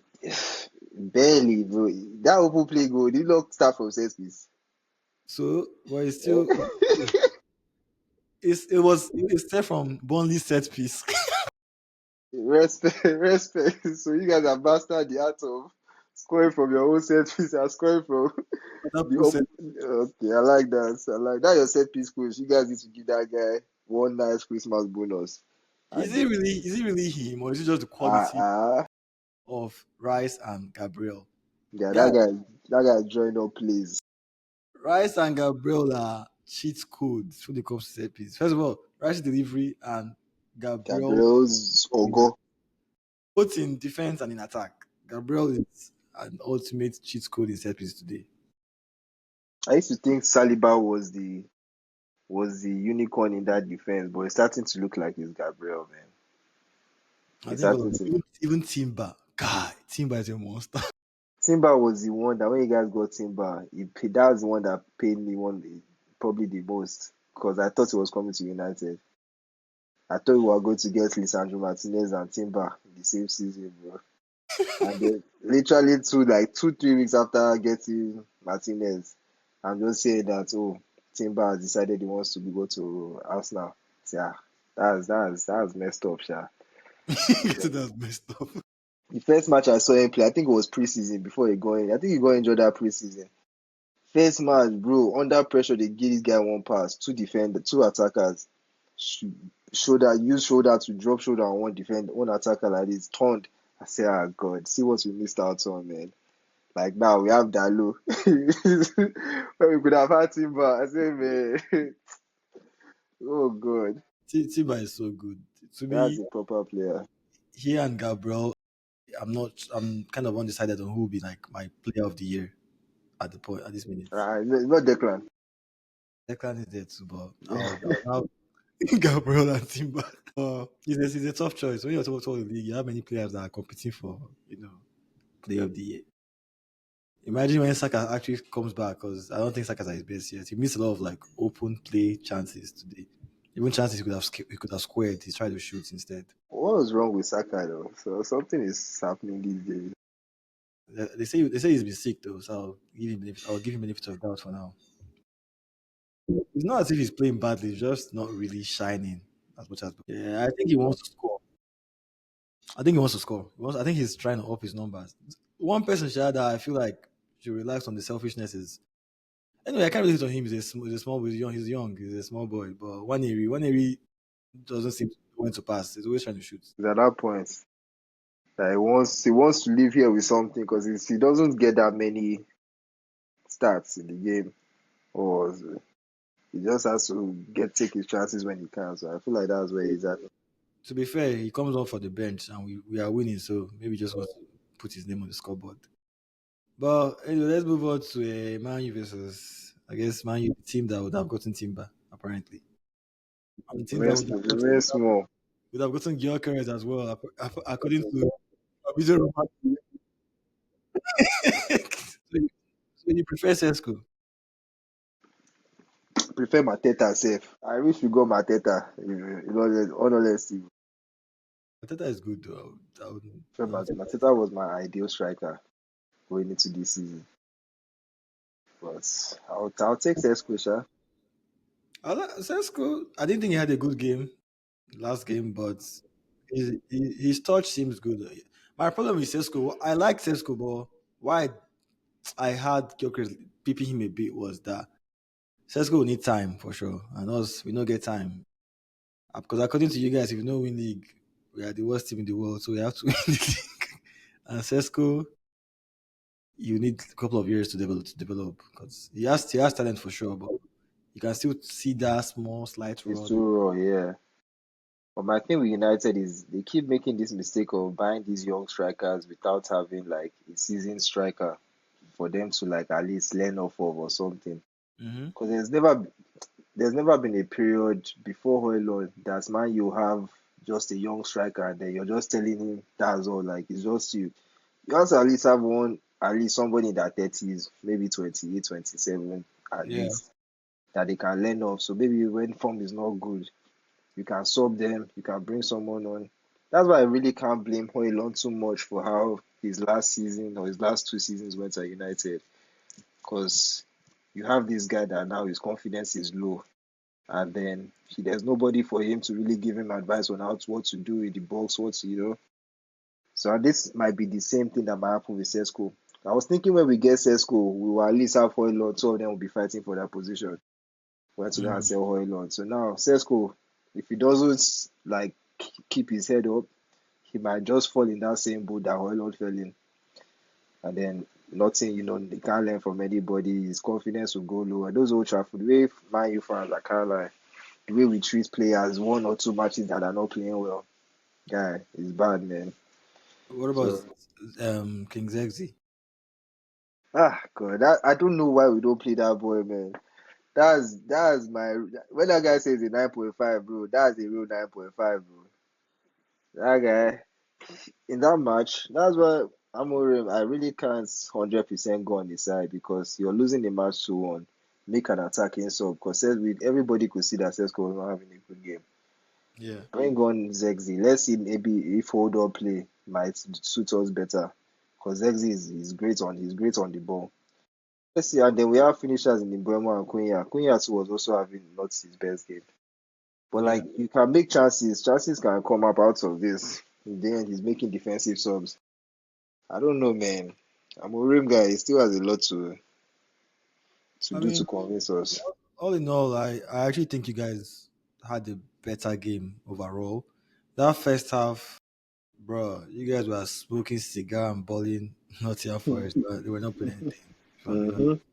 barely, bro. That open play goal, did not start from set piece. So, but it's still it's set from Burnley set piece. Respect, respect. So you guys have mastered the art of scoring from your own set piece and scoring from the Liverpool set. open. Okay, I like that. I like that. Your set piece coach. You guys need to give that guy one nice Christmas bonus. Is And it really? Is it really him, or is it just the ah quality of Rice and Gabriel? yeah, Yeah, that guy joined up plays. Rice and Gabriel are cheat codes when it comes to set piece. First of all, Rice delivery and Gabriel Gabriel's Ogo. both in defense and in attack. Gabriel is an ultimate cheat code in set piece today. I used to think Saliba was the unicorn in that defense, but it's starting to look like it's Gabriel, man. I It's think all of starting them, to. even Timber, God, Timber is a monster. Timber was the one that when you guys got Timber, that's the one that paid me probably the most because I thought he was coming to United. I thought we were going to get Lisandro Martinez and Timber in the same season, bro. And then literally 2 3 weeks after getting Martinez, I'm just saying that Timber has decided he wants to go to Arsenal. Yeah, that's messed up, sha. So that's messed up. The first match I saw him play, I think it was preseason before he got in. I think he got injured that preseason. First match, bro, under pressure, they give this guy one pass, two attackers. Sh- use shoulder to drop shoulder on one defender, one attacker like this, turned. I say, ah, God, see what we missed out on, man. Like now we have Dalo. But we could have had Timber. I say, man, oh God, Timber is so good. To that's me, a proper player. he and Gabriel, I'm kind of undecided on who will be like my player of the year at this minute. It's not Declan. Declan is there too, but I'll have Gabriel and Timber. He's a tough choice. When you're talking about the league, you have many players that are competing for, player of the year. Imagine when Saka actually comes back, because I don't think Saka's at his best yet. He missed a lot of like open play chances today. Even chances he could have squared. He tried to shoot instead. What was wrong with Saka though? So something is happening these days. They say he's been sick though, so I'll give him benefit of doubt for now. It's not as if he's playing badly, he's just not really shining as much as. Yeah, I think he wants to score. I think he wants to score. I think he's trying to up his numbers. One person that I feel like should relax on the selfishness is. Anyway, I can't really hit on him. He's a small boy. He's young. He's a small boy. But Waneri doesn't seem to when to pass. He's always trying to shoot. He's at that point that he wants to live here with something because he doesn't get that many starts in the game, or he just has to take his chances when he can. So I feel like that's where he's at. To be fair, he comes on for the bench and we are winning, so maybe just wants to put his name on the scoreboard. But anyway, let's move on to Man U versus, I guess, Man U, the team that would have gotten Timber, apparently. And the team that Remain small. would have gotten Gyökeres as well, according to Fabrizio Romano. So you prefer Sesko? Prefer Mateta safe. I wish we got Mateta. All honesty, Mateta is good though. I would not. Mateta was my ideal striker going into this season. But I'll take Sesko, sha. Sesko, I didn't think he had a good game last game, but his touch seems good. My problem with Sesko, I like Sesko, but why I had Gyökeres peeping him a bit was that Sesko will need time for sure, and us we don't get time because according to you guys, if you don't win league, we are the worst team in the world, so we have to win the league. And Sesko, you need a couple of years to develop because he has talent for sure, but you can still see that small slight It's run. too raw, yeah. But my thing with United is they keep making this mistake of buying these young strikers without having like a seasoned striker for them to like at least learn off of or something. Mm-hmm. Because there's never been a period before Hoylund that man you have just a young striker and then you're just telling him that's all. Like it's just you. You have to at least have one, at least somebody in their 30s, maybe 28, 27 at Yeah. least, that they can learn off. So maybe when form is not good, you can sub them, you can bring someone on. That's why I really can't blame Hoylund too much for how his last season or his last 2 seasons went at United. Because you have this guy that now his confidence is low, and then there's nobody for him to really give him advice on what to do in the box, what to, So this might be the same thing that might happen with Sesko. I was thinking when we get Sesko, we will at least have Hoylund, two of them will be fighting for that position. Went to go and Mm. sell Hoylund. So now Sesko, if he doesn't like keep his head up, he might just fall in that same boat that Hoylund fell in. And then nothing, they can't learn from anybody. His confidence will go low. And those Old Trafford, the way Man U fans are kind of like, the way we treat players, 1 or 2 matches that are not playing well, guy, it's bad, man. What about So, King Zexi? God, I don't know why we don't play that boy, man. That's my when that guy says a 9.5, bro. That's a real 9.5, bro. That guy in that match, that's why Amorim, I really can't 100% go on his side because you're losing the match 2-1. Make an attacking sub because everybody could see that Sesko was not having a good game. Yeah. I ain't gone Zexi. Let's see maybe if hold up play might suit us better because Zexi is great on the ball. Let's see, and then we have finishers in Mbeumo and Cunha. Cunha too was also having not his best game. But Yeah. like you can make chances. Chances can come up out of this. In the end, he's making defensive subs. I don't know, man. Amorim guy, he still has a lot to I do to mean, convince us. all in all, I actually think you guys had a better game overall. That first half, bro, you guys were smoking cigar and balling Nottingham Forest. But they were not playing anything. If I'm being honest. Mm-hmm.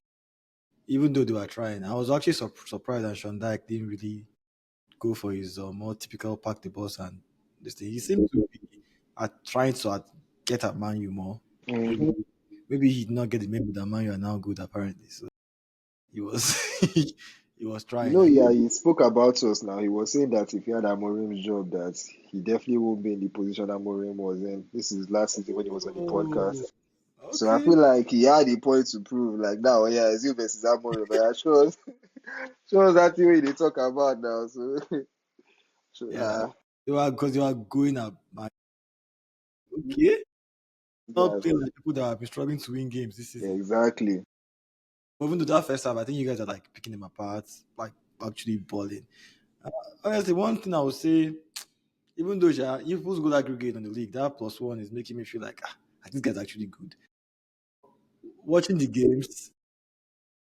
Even though they were trying, I was actually surprised that Sean Dyke didn't really go for his more typical pack the bus and this thing. He seemed to be trying to get at Man U more. Mm-hmm. Maybe he did not get the memo that Man U are now good apparently. So he was he was trying. And Yeah, he spoke about us now. He was saying that if he had Amorim's job, that he definitely won't be in the position Amorim was in. This is last season when he was on the podcast. oh, So I okay. feel like he had a point to prove. Like now, yeah, it's you versus Amorim. But yeah, show us that thing they talk about now. So, Yeah, they were because they were going up. Man. Okay, not guys, playing like people that have been struggling to win games this yeah, season. exactly. Even though that first half, I think you guys are like picking them apart, like actually balling. Uh, Honestly, one thing I would say, even though Liverpool's good aggregate on the league, that +1 is making me feel like this guy's actually good. Watching the games,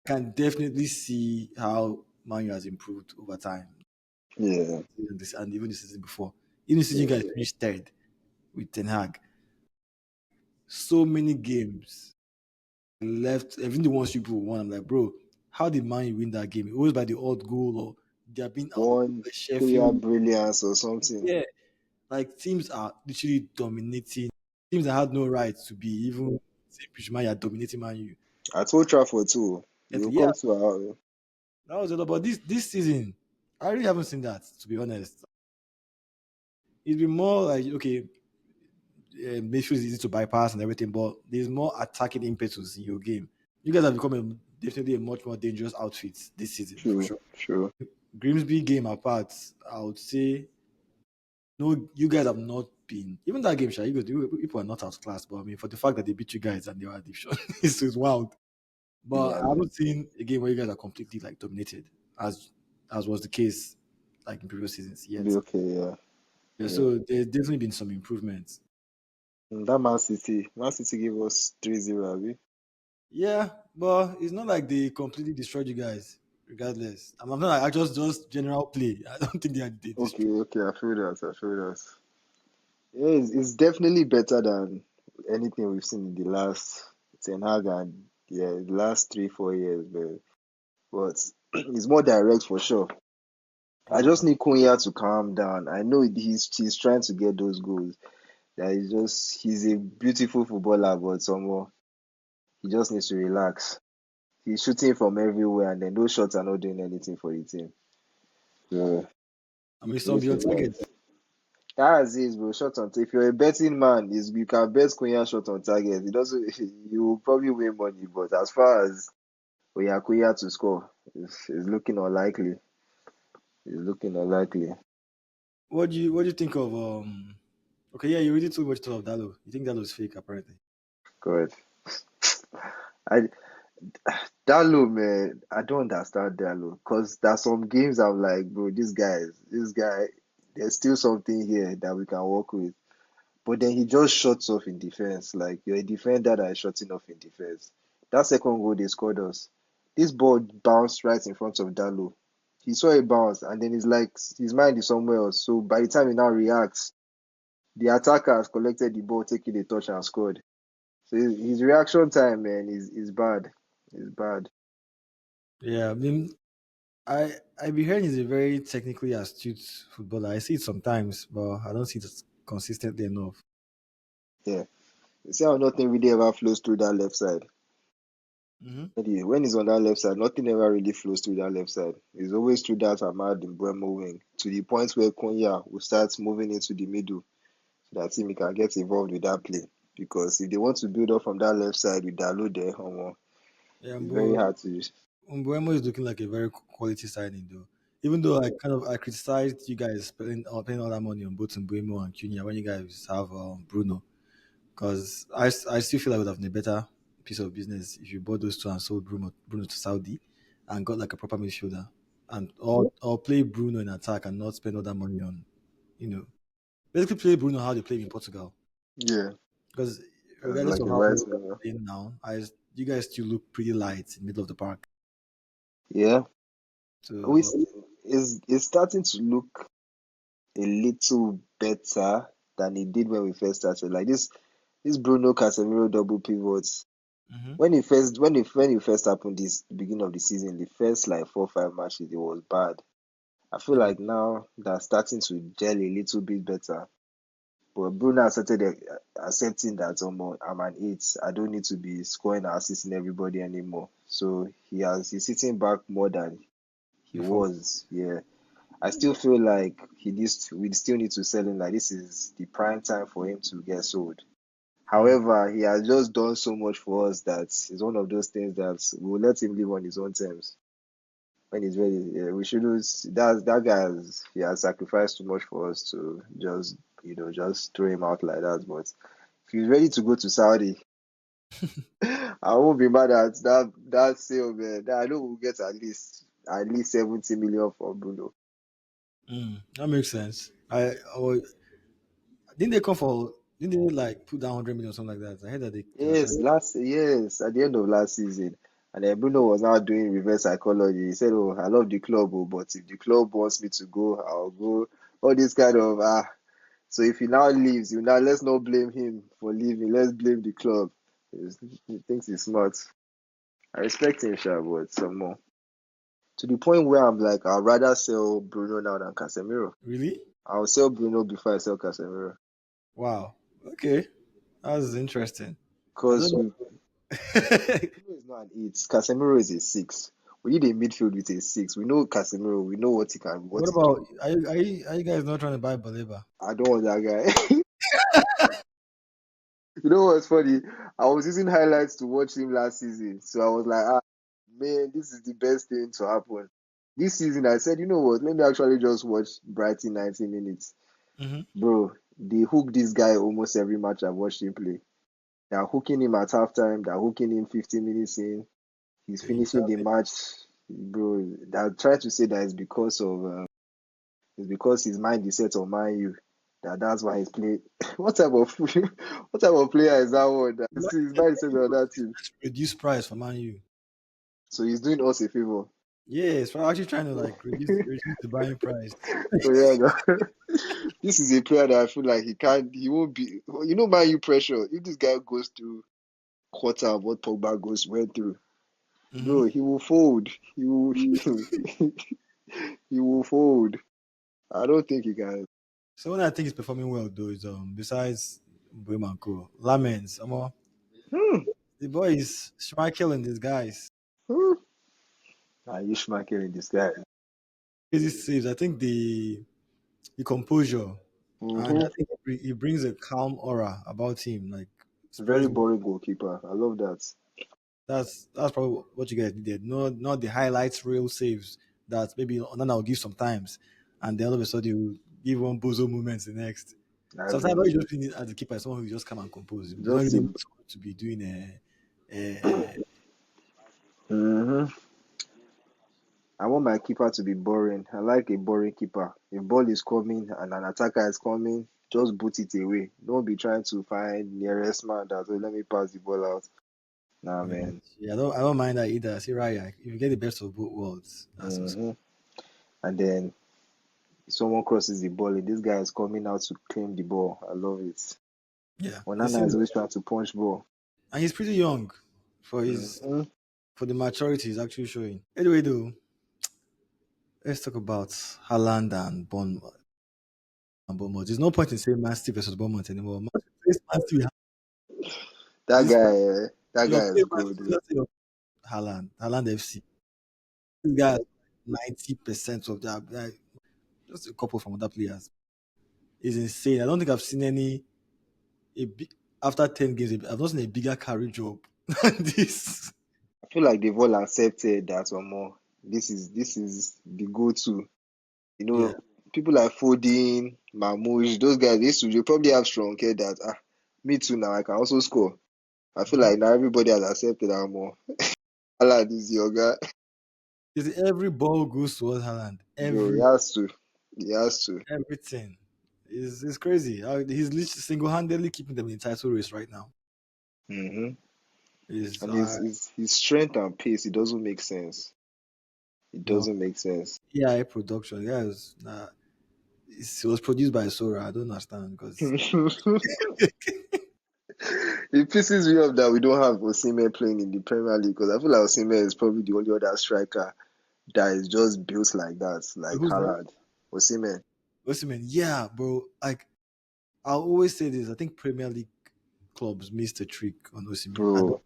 can definitely see how Man U has improved over time. Yeah. and even the season before. Even the season you guys Yeah. finished third with Ten Hag. So many games left, even the ones people won. I'm like, bro, how did Man U win that game? It was by the odd goal or they are being out One by clear Sheffield. brilliance or something. Yeah, like teams are literally dominating. Teams that had no right to be even same pitch Man U are dominating Man U. At Old Trafford too. You Yeah, come to our that was it. But this season, I really haven't seen that. To be honest, it's been more like okay, midfield is easy to bypass and everything, but there's more attacking impetus in your game. You guys have become definitely a much more dangerous outfit this season for true, sure. true. Grimsby game apart, I would say no, you guys have not been even that game. Sha, people are not outclassed, but I mean for the fact that they beat you guys and they were a division, it's wild. But Yeah, I haven't seen a game where you guys are completely like dominated as was the case like in previous seasons be yet. okay, yeah. Yeah, Yeah. so there's definitely been some improvements. That Man City gave us 3-0, abi? Yeah, but it's not like they completely destroyed you guys. Regardless, I'm not like I just general play. I don't think they Okay, destroyed. okay, I feel that, I feel that. Yeah, it's definitely better than anything we've seen in the last Ten Hag and yeah, the last 3, 4 years, but it's more direct for sure. I Yeah, just need Cunha to calm down. I know he's trying to get those goals. That he's a beautiful footballer, but somehow he just needs to relax. He's shooting from everywhere, and then those shots are not doing anything for the team. Yeah, I mean he some needs to beyond target. relax. That's it, bro. Shot on. If you're a betting man, is you can bet Cunha shot on target. It doesn't. You will probably win money, but as far as we are Cunha to score, it's looking unlikely. It's looking unlikely. What do you think of Okay, yeah, you already told what you thought of Dalo. You think Dalo is fake apparently. God, I Dalo, man, I don't understand Dalo because there's some games I'm like, bro, this guy, there's still something here that we can work with. But then he just shuts off in defense. Like you're a defender that is shutting off in defense. That second goal they scored us. This ball bounced right in front of Dalo. He saw it bounce and then he's like his mind is somewhere else. So by the time he now reacts, the attacker has collected the ball, taken the touch and scored. So his reaction time, man, is bad. Is bad. Yeah, I mean, I be hearing he's a very technically astute footballer. I see it sometimes, but I don't see it consistently enough. Yeah. You see how nothing really ever flows through that left side. Hmm. When he's on that left side, nothing ever really flows through that left side. It's always through that Ahmad Mbeumo wing to the point where Konya will start moving into the middle so that Timmy can get involved with that play. Because if they want to build up from that left side with Dalo there, Yeah, it's very but hard to. Mbuemo is looking like a very quality signing, though. Even though I criticized you guys spending all that money on both Mbuemo and Cunha when you guys have Bruno, because I still feel I would have done a better piece of business if you bought those two and sold Bruno to Saudi and got like a proper midfielder and or play Bruno in attack and not spend all that money on you know basically play Bruno how they play in Portugal. Yeah, Because as regardless like of a how right well winger. you're playing now, you guys still look pretty light in the middle of the park. Yeah, we So is starting to look a little better than it did when we first started. Like this Bruno Casemiro double pivots. mhm. When it first happened this beginning of the season, the first like 4 5 matches, it was bad. I feel Yeah, like now that's starting to gel a little bit better. But Bruno has started accepting that I'm an eight. I don't need to be scoring and assisting everybody anymore. So he's sitting back more than he before. was. Yeah. I still feel like we still need to sell him. Like this is the prime time for him to get sold. Mm. However, he has just done so much for us that it's one of those things that we'll let him live on his own terms when he's ready. Yeah, we shouldn't. That guy he has sacrificed too much for us to just throw him out like that. But if he's ready to go to Saudi, I won't be mad at that sale, man. I know we'll get at least 70 million for Bruno. That makes sense. Didn't they come for? Didn't they like put down 100 million or something like that? I heard that they were trying. Yes, at the end of last season. And then Bruno was now doing reverse psychology. He said, "Oh, I love the club, oh, but if the club wants me to go, I'll go." All this kind of So if he now leaves, you now let's not blame him for leaving. Let's blame the club. He thinks he's smart. I respect him, sure, but some more. To the point where I'm like, I'd rather sell Bruno now than Casemiro. Really? I'll sell Bruno before I sell Casemiro. Wow. Okay. That's interesting. I Because don't know. Bruno is not an 8. Casemiro is a 6. We need a midfield with a 6. We know Casemiro. We know what he can, what What he do. about are you guys not trying to buy Baleba? I don't want that guy. You know what's funny? I was using highlights to watch him last season. So I was like, man, this is the best thing to happen. This season, I said, you know what? Let me actually just watch Brighton 90 minutes. Mm-hmm. Bro, they hook this guy almost every match I've watched him play. They're hooking him at halftime. They're hooking him 15 minutes in. He's finishing the match. Bro, they're trying to say that it's because his mind is set on Man U. That's why he's playing. What type of what type of player is that one? His mind is set on that team. Reduce price for Man U. So he's doing us a favor. Yes, we're actually trying to like reduce the buying price. So yeah, no. This is a player that I feel like he won't be. You know, Man U pressure. If this guy goes through quarter of what Pogba went through, Mm-hmm. bro, he will fold. He will, he will fold. I don't think he can. So when I think he's performing well though is besides Mbeumo and Co. Lamens, Hmm, the boy is Schmeichel in disguise. hmm. You Schmeichel in this guy. Crazy saves. I think the composure and I Mm-hmm. think he brings a calm aura about him. Like Very surprisingly, boring goalkeeper. I love that. that's probably what you guys needed. Not the highlights real saves that maybe Onana will give sometimes, and then all of a sudden you give one bozo movement the next. That's Sometimes it. all you just need as a keeper is someone who just come and compose. You don't Just really a, need someone to be doing a hmm I want my keeper to be boring. I like a boring keeper. If ball is coming and an attacker is coming, just boot it away. Don't be trying to find nearest man that will let me pass the ball out. Nah, man. man. Yeah, I don't mind that either. See, right? If you get the best of both worlds, that's what's hmm And then someone crosses the ball, and this guy is coming out to claim the ball. I love it. yeah. It Onana seems, is always trying to punch ball. and he's pretty young for his hmm for the maturity he's actually showing. Anyway, though, let's talk about Haaland and Bournemouth. There's no point in saying Man City versus Bournemouth anymore. Man City, this That your guy is favorite Man good. City, let's say your Haaland FC. This guy has 90% of that. Like, just a couple from other players. It's insane. I don't think I've seen a big after 10 games. I've not seen a bigger carry job than this. I feel like they've all accepted that or more. This is the go-to. You Yeah. know, people like Foden, Mamouche, those guys, they probably have strong head that me too now I can also score. I feel Mhm. like now everybody has accepted that more. Haaland is your guy. Is every ball goes towards Haaland. Bro, he Every has to. He has to. everything is crazy. He's literally single-handedly keeping them in the title race right now. hmm Is And his strength and pace, it doesn't make sense. It no doesn't make sense. AI production. Guys, it was produced by Sora. I don't understand because It pisses me off that we don't have Osimhen playing in the Premier League because I feel like Osimhen is probably the only other striker that is just built like that, like who's that? Haaland. Osimhen, Osimhen. Yeah, bro. Like I'll always say this. I think Premier League clubs missed a trick on Osimhen. I don't bro,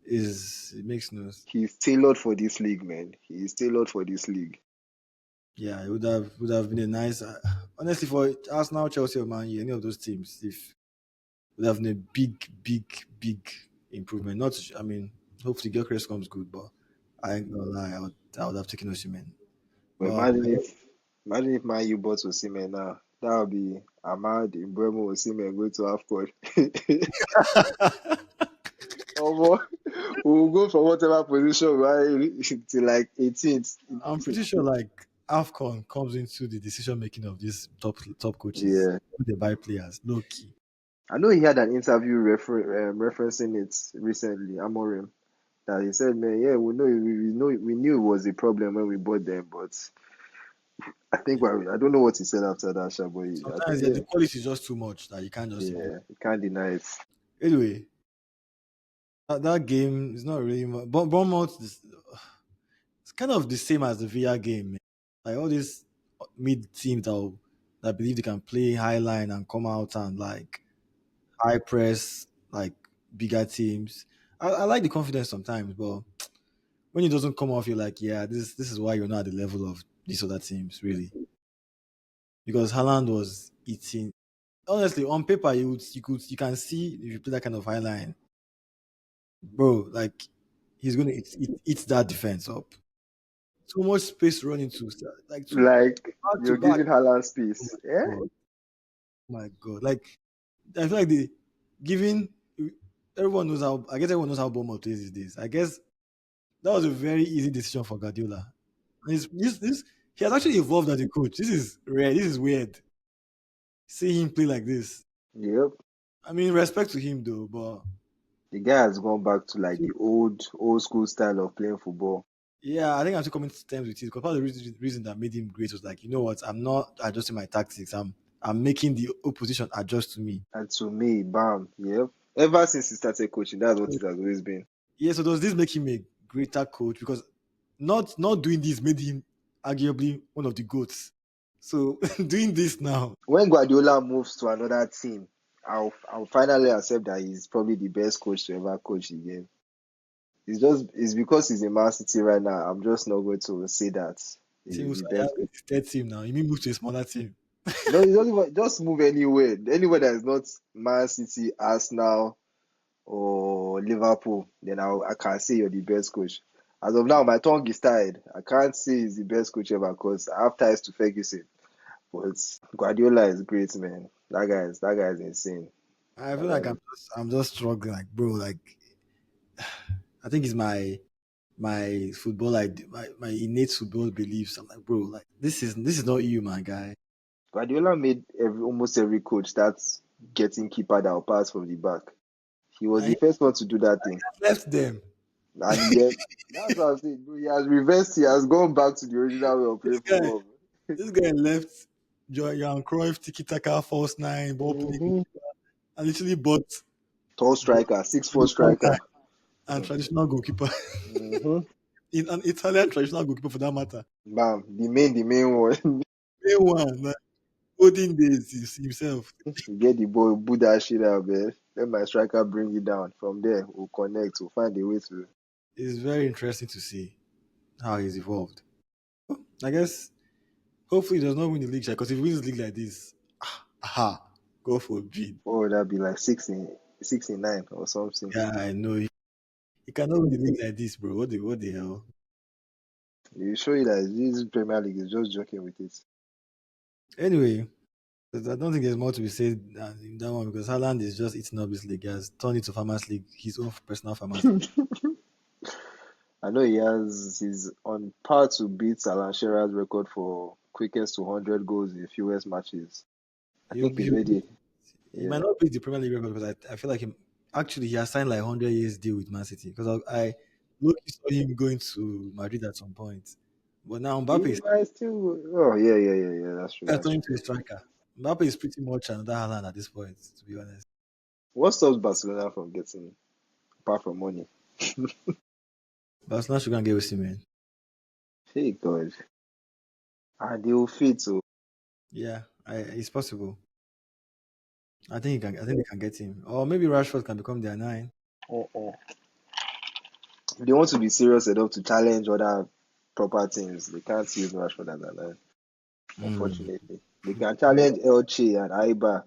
is it makes no. he's tailored for this league, man. He is tailored for this league. Yeah, it would have been a nice. Honestly, for Arsenal, Chelsea, or Man U, any of those teams, if would have been a big improvement. Not, I mean, hopefully Gyökeres comes good, but I ain't gonna lie, I would have taken Osimhen. But But imagine if Man U bought Osimhen now. That would be Ahmad, Mbeumo, Osimhen going to AFCON. Omo, we'll go from whatever position right to like 18th. I'm pretty sure like AFCON comes into the decision making of these top coaches. Yeah. They buy players, low key. I know he had an interview referencing it recently, Amorim, That he said, man, yeah, we knew it was a problem when we bought them, but I think I don't know what he said after that, Sha, but I Sometimes think yeah, the quality is just too much that you can't just ignore. yeah, you can't deny it. Anyway, that game is not really but Bournemouth is it's kind of the same as the VR game. Man. Like all these mid teams that believe they can play high line and come out and like high press like bigger teams. I like the confidence sometimes, but when it doesn't come off, you're like, yeah, this is why you're not at the level of these other teams, really. Because Haaland was eating. Honestly, on paper, you can see if you play that kind of high line, bro. Like he's gonna eat that defense up. So much space to run into, sir. Like Like back to you're back. giving Haaland Oh my space, yeah? god, oh my god. Like I feel like the giving everyone knows how. I guess everyone knows how Bournemouth plays these days. I guess that was a very easy decision for Guardiola. This he has actually evolved as a coach. This is rare. This is weird. See him play like this. Yep. I mean, respect to him though, but The guy has gone back to like the old school style of playing football. yeah, I think I'm still coming to terms with it because part of the reason that made him great was like, you know what, I'm not adjusting my tactics. I'm making the opposition adjust to me. And to me, bam, yep. Ever since he started coaching, that's what it has always been. Yeah, so does this make him a greater coach? Because not doing this made him arguably one of the goats. So doing this now, When Guardiola moves to another team, I'll finally accept that he's probably the best coach to ever coach the game. It's because he's in Man City right now. I'm just not going to say that team he's was the yeah, best coach. it's third team now. You mean move to a smaller team? No, he doesn't just move anywhere that is not Man City, Arsenal, or Liverpool. Then I can say you're the best coach. As of now, my tongue is tied. I can't say he's the best coach ever because I have ties to Ferguson. But Guardiola is great, man. That guy is insane. I feel That like guy, I'm just struggling, like bro, like I think it's my football like my innate football beliefs. I'm like, bro, like this is not you, my guy. Guardiola made almost every coach start getting keeper that will pass from the back. He was And the first one to do that thing. he left them. And yet, that's what I'm saying. Bro, he has reversed, he has gone back to the original way of This playing guy, football. this guy left Johan Cruyff, Tiki Taka, false nine, ball playing, Mm-hmm. and literally Tall bought striker, 6'4" the striker. and traditional goalkeeper. Mm-hmm. In an Italian traditional goalkeeper for that matter. Bam, the main one. Main one, like, olden days himself. You get the ball, boot that shit out, man. Let my striker bring it down. From there, we'll connect. We'll find a way to. It's very interesting to see how he's evolved. I guess hopefully he does not win the league, because if he wins the league like this, aha, go for bid. What would that be like 69 or something? Yeah, I know. He cannot win the league like this, bro. What the hell? You show you that this Premier League is just joking with it. Anyway, I don't think there's more to be said in that one because Haaland is just eating up this league. He has turned it to Farmers League, his own personal Farmers League. I know he's on par to beat Alan Shearer's record for quickest to 100 goals in fewest matches. I He'll think be, he's he'll ready. He Yeah. might not beat the Premier League record because I feel like he has signed like 100 years deal with Man City because I look saw him going to Madrid at some point, but now He Mbappe is might still. Oh, yeah. That's true. That's turning true. to a striker. Mbappe is pretty much another Haaland at this point, to be honest. What stops Barcelona from getting apart from money? Barcelona should go and get Osimhen. Hey, God. And they will fit. So, Yeah, it's possible. I think he can. I think they can get him, or maybe Rashford can become their nine. uh-uh. If they want to be serious enough to challenge other proper teams, they can't use Rashford as a nine. Mm. Unfortunately, they can challenge Elche and Aiba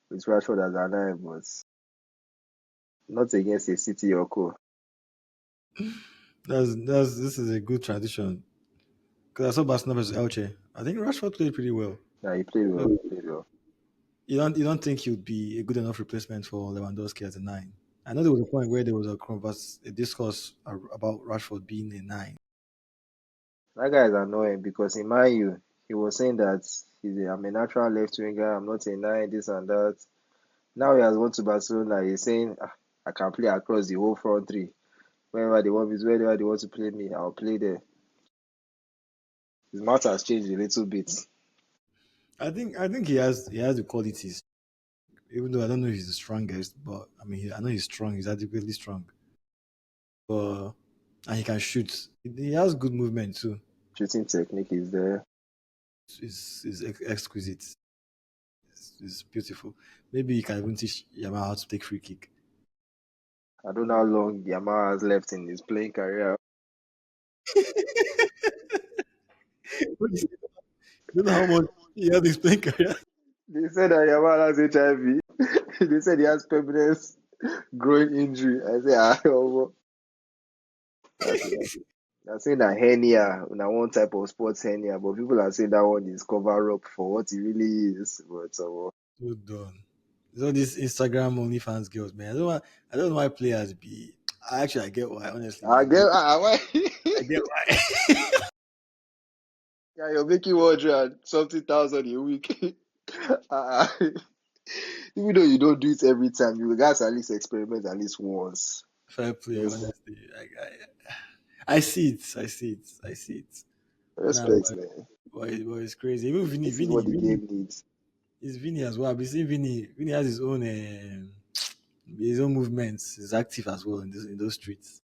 with Rashford as a nine, but not against a City or Co. That's this is a good tradition because I saw Barcelona versus Elche. I think Rashford played pretty well. Yeah, he played So well. He played well. you don't think he would be a good enough replacement for Lewandowski as a nine? I know there was a point where there was a discourse about Rashford being a nine. That guy is annoying because in Man U, he was saying that I'm a natural left winger. I'm not a nine. This and that. Now he has gone to Barcelona. He's saying I can play across the whole front three. Whenever they want to play me, I'll play there. His mouth has changed a little bit. I think he has the qualities. Even though I don't know if he's the strongest, but I mean I know he's strong. He's adequately strong. But and he can shoot. He has good movement too. Shooting technique is there. Is exquisite. It's beautiful. Maybe he can even teach Yamaha how to take free kick. I don't know how long Yamaha has left in his playing career. What is it? You don't know how much he has his playing career. They said that Yamaha has HIV. They said he has permanent groin injury. I say, oh, that's it. They're saying that hernia, one type of sports hernia, but people are saying that one is cover up for what it really is. But So done. So these Instagram OnlyFans girls, man. I don't know why players be. I get why. Honestly, I get why. I get why. Yeah, you're making 100 something thousand a week. uh, even though you don't do it every time, you guys at least experiment at least once. Fair play, Yes, honestly. I see it. I see it. I see it. Nah, respect, man. but it's crazy. Even This is what the Vinny game needs. is Vinny as well. But see, Vinny has his own movements. He's active as well in those streets.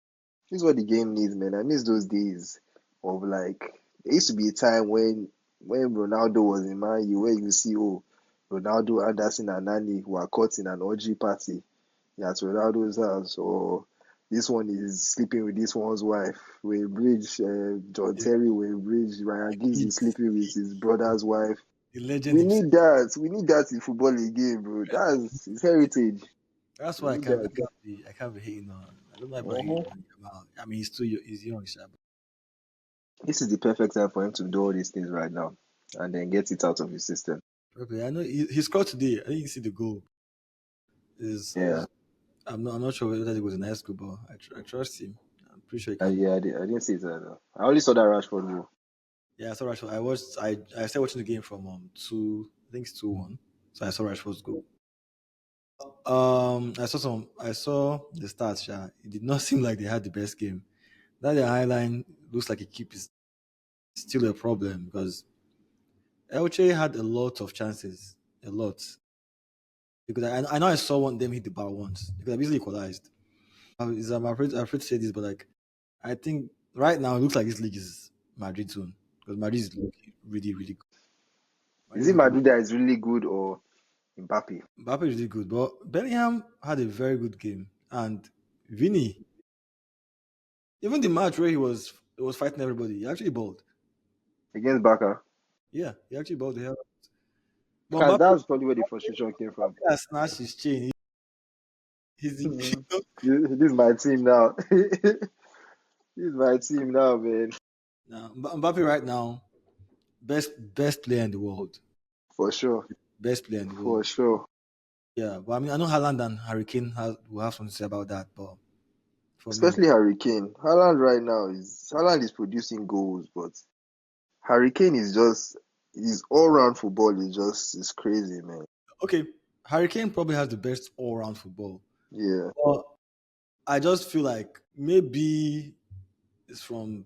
This is what the game needs, man. I miss those days of like there used to be a time when Ronaldo was in Man U, where you see Ronaldo, Anderson, and Nani were caught in an orgy party at Ronaldo's house, or this one is sleeping with this one's wife. Bridge, John The, Terry, Bridge, Ryan Giggs is sleeping with his brother's wife. the legend We himself. need that. We need that in football again, bro. That's his heritage. That's We why need that. I can't be hating on. I don't know about hating Uh-huh. on Jamal. I mean, he's young, sha, but This is the perfect time for him to do all these things right now and then get it out of his system. okay, I know he scored today. I didn't see the goal. Yeah, I'm not sure whether it was a nice goal, but I trust him. I'm pretty sure he can. yeah, I didn't see it either. I only saw that Rashford goal. Yeah, I saw Rashford. I started watching the game from 2. I think it's 2-1. So I saw Rashford's goal. I saw the stats. Sha. It did not seem like they had the best game. That their high line looks like a keep is still a problem because Elche had a lot of chances, a lot. Because I know I saw one them hit the bar once. Because I easily equalized. I'm afraid to say this, but like I think right now it looks like this league is Madrid soon because Madrid is looking really, really good. Is Madrid it is looking, Madrid that is really good or Mbappe? Mbappe is really good, but Bellingham had a very good game, and Vinny, even the match where he was fighting everybody, he actually bowled. Against Barca? Yeah, he actually bowled the hell. But Because Mbappe, that's probably where the frustration came from. Mbappe has snatched his chain. He's Mhm. This is my team now. This is my team now, man. now Mbappe right now best player in the world, For sure. best player in the world. For sure. Yeah, but I mean I know Haaland and Hurricane will have something to say about that, but for me, Especially Harry Kane. Haaland is producing goals, but Harry Kane is just his all round football is crazy, man. okay, Hurricane probably has the best all round football, Yeah. but I just feel like maybe it's from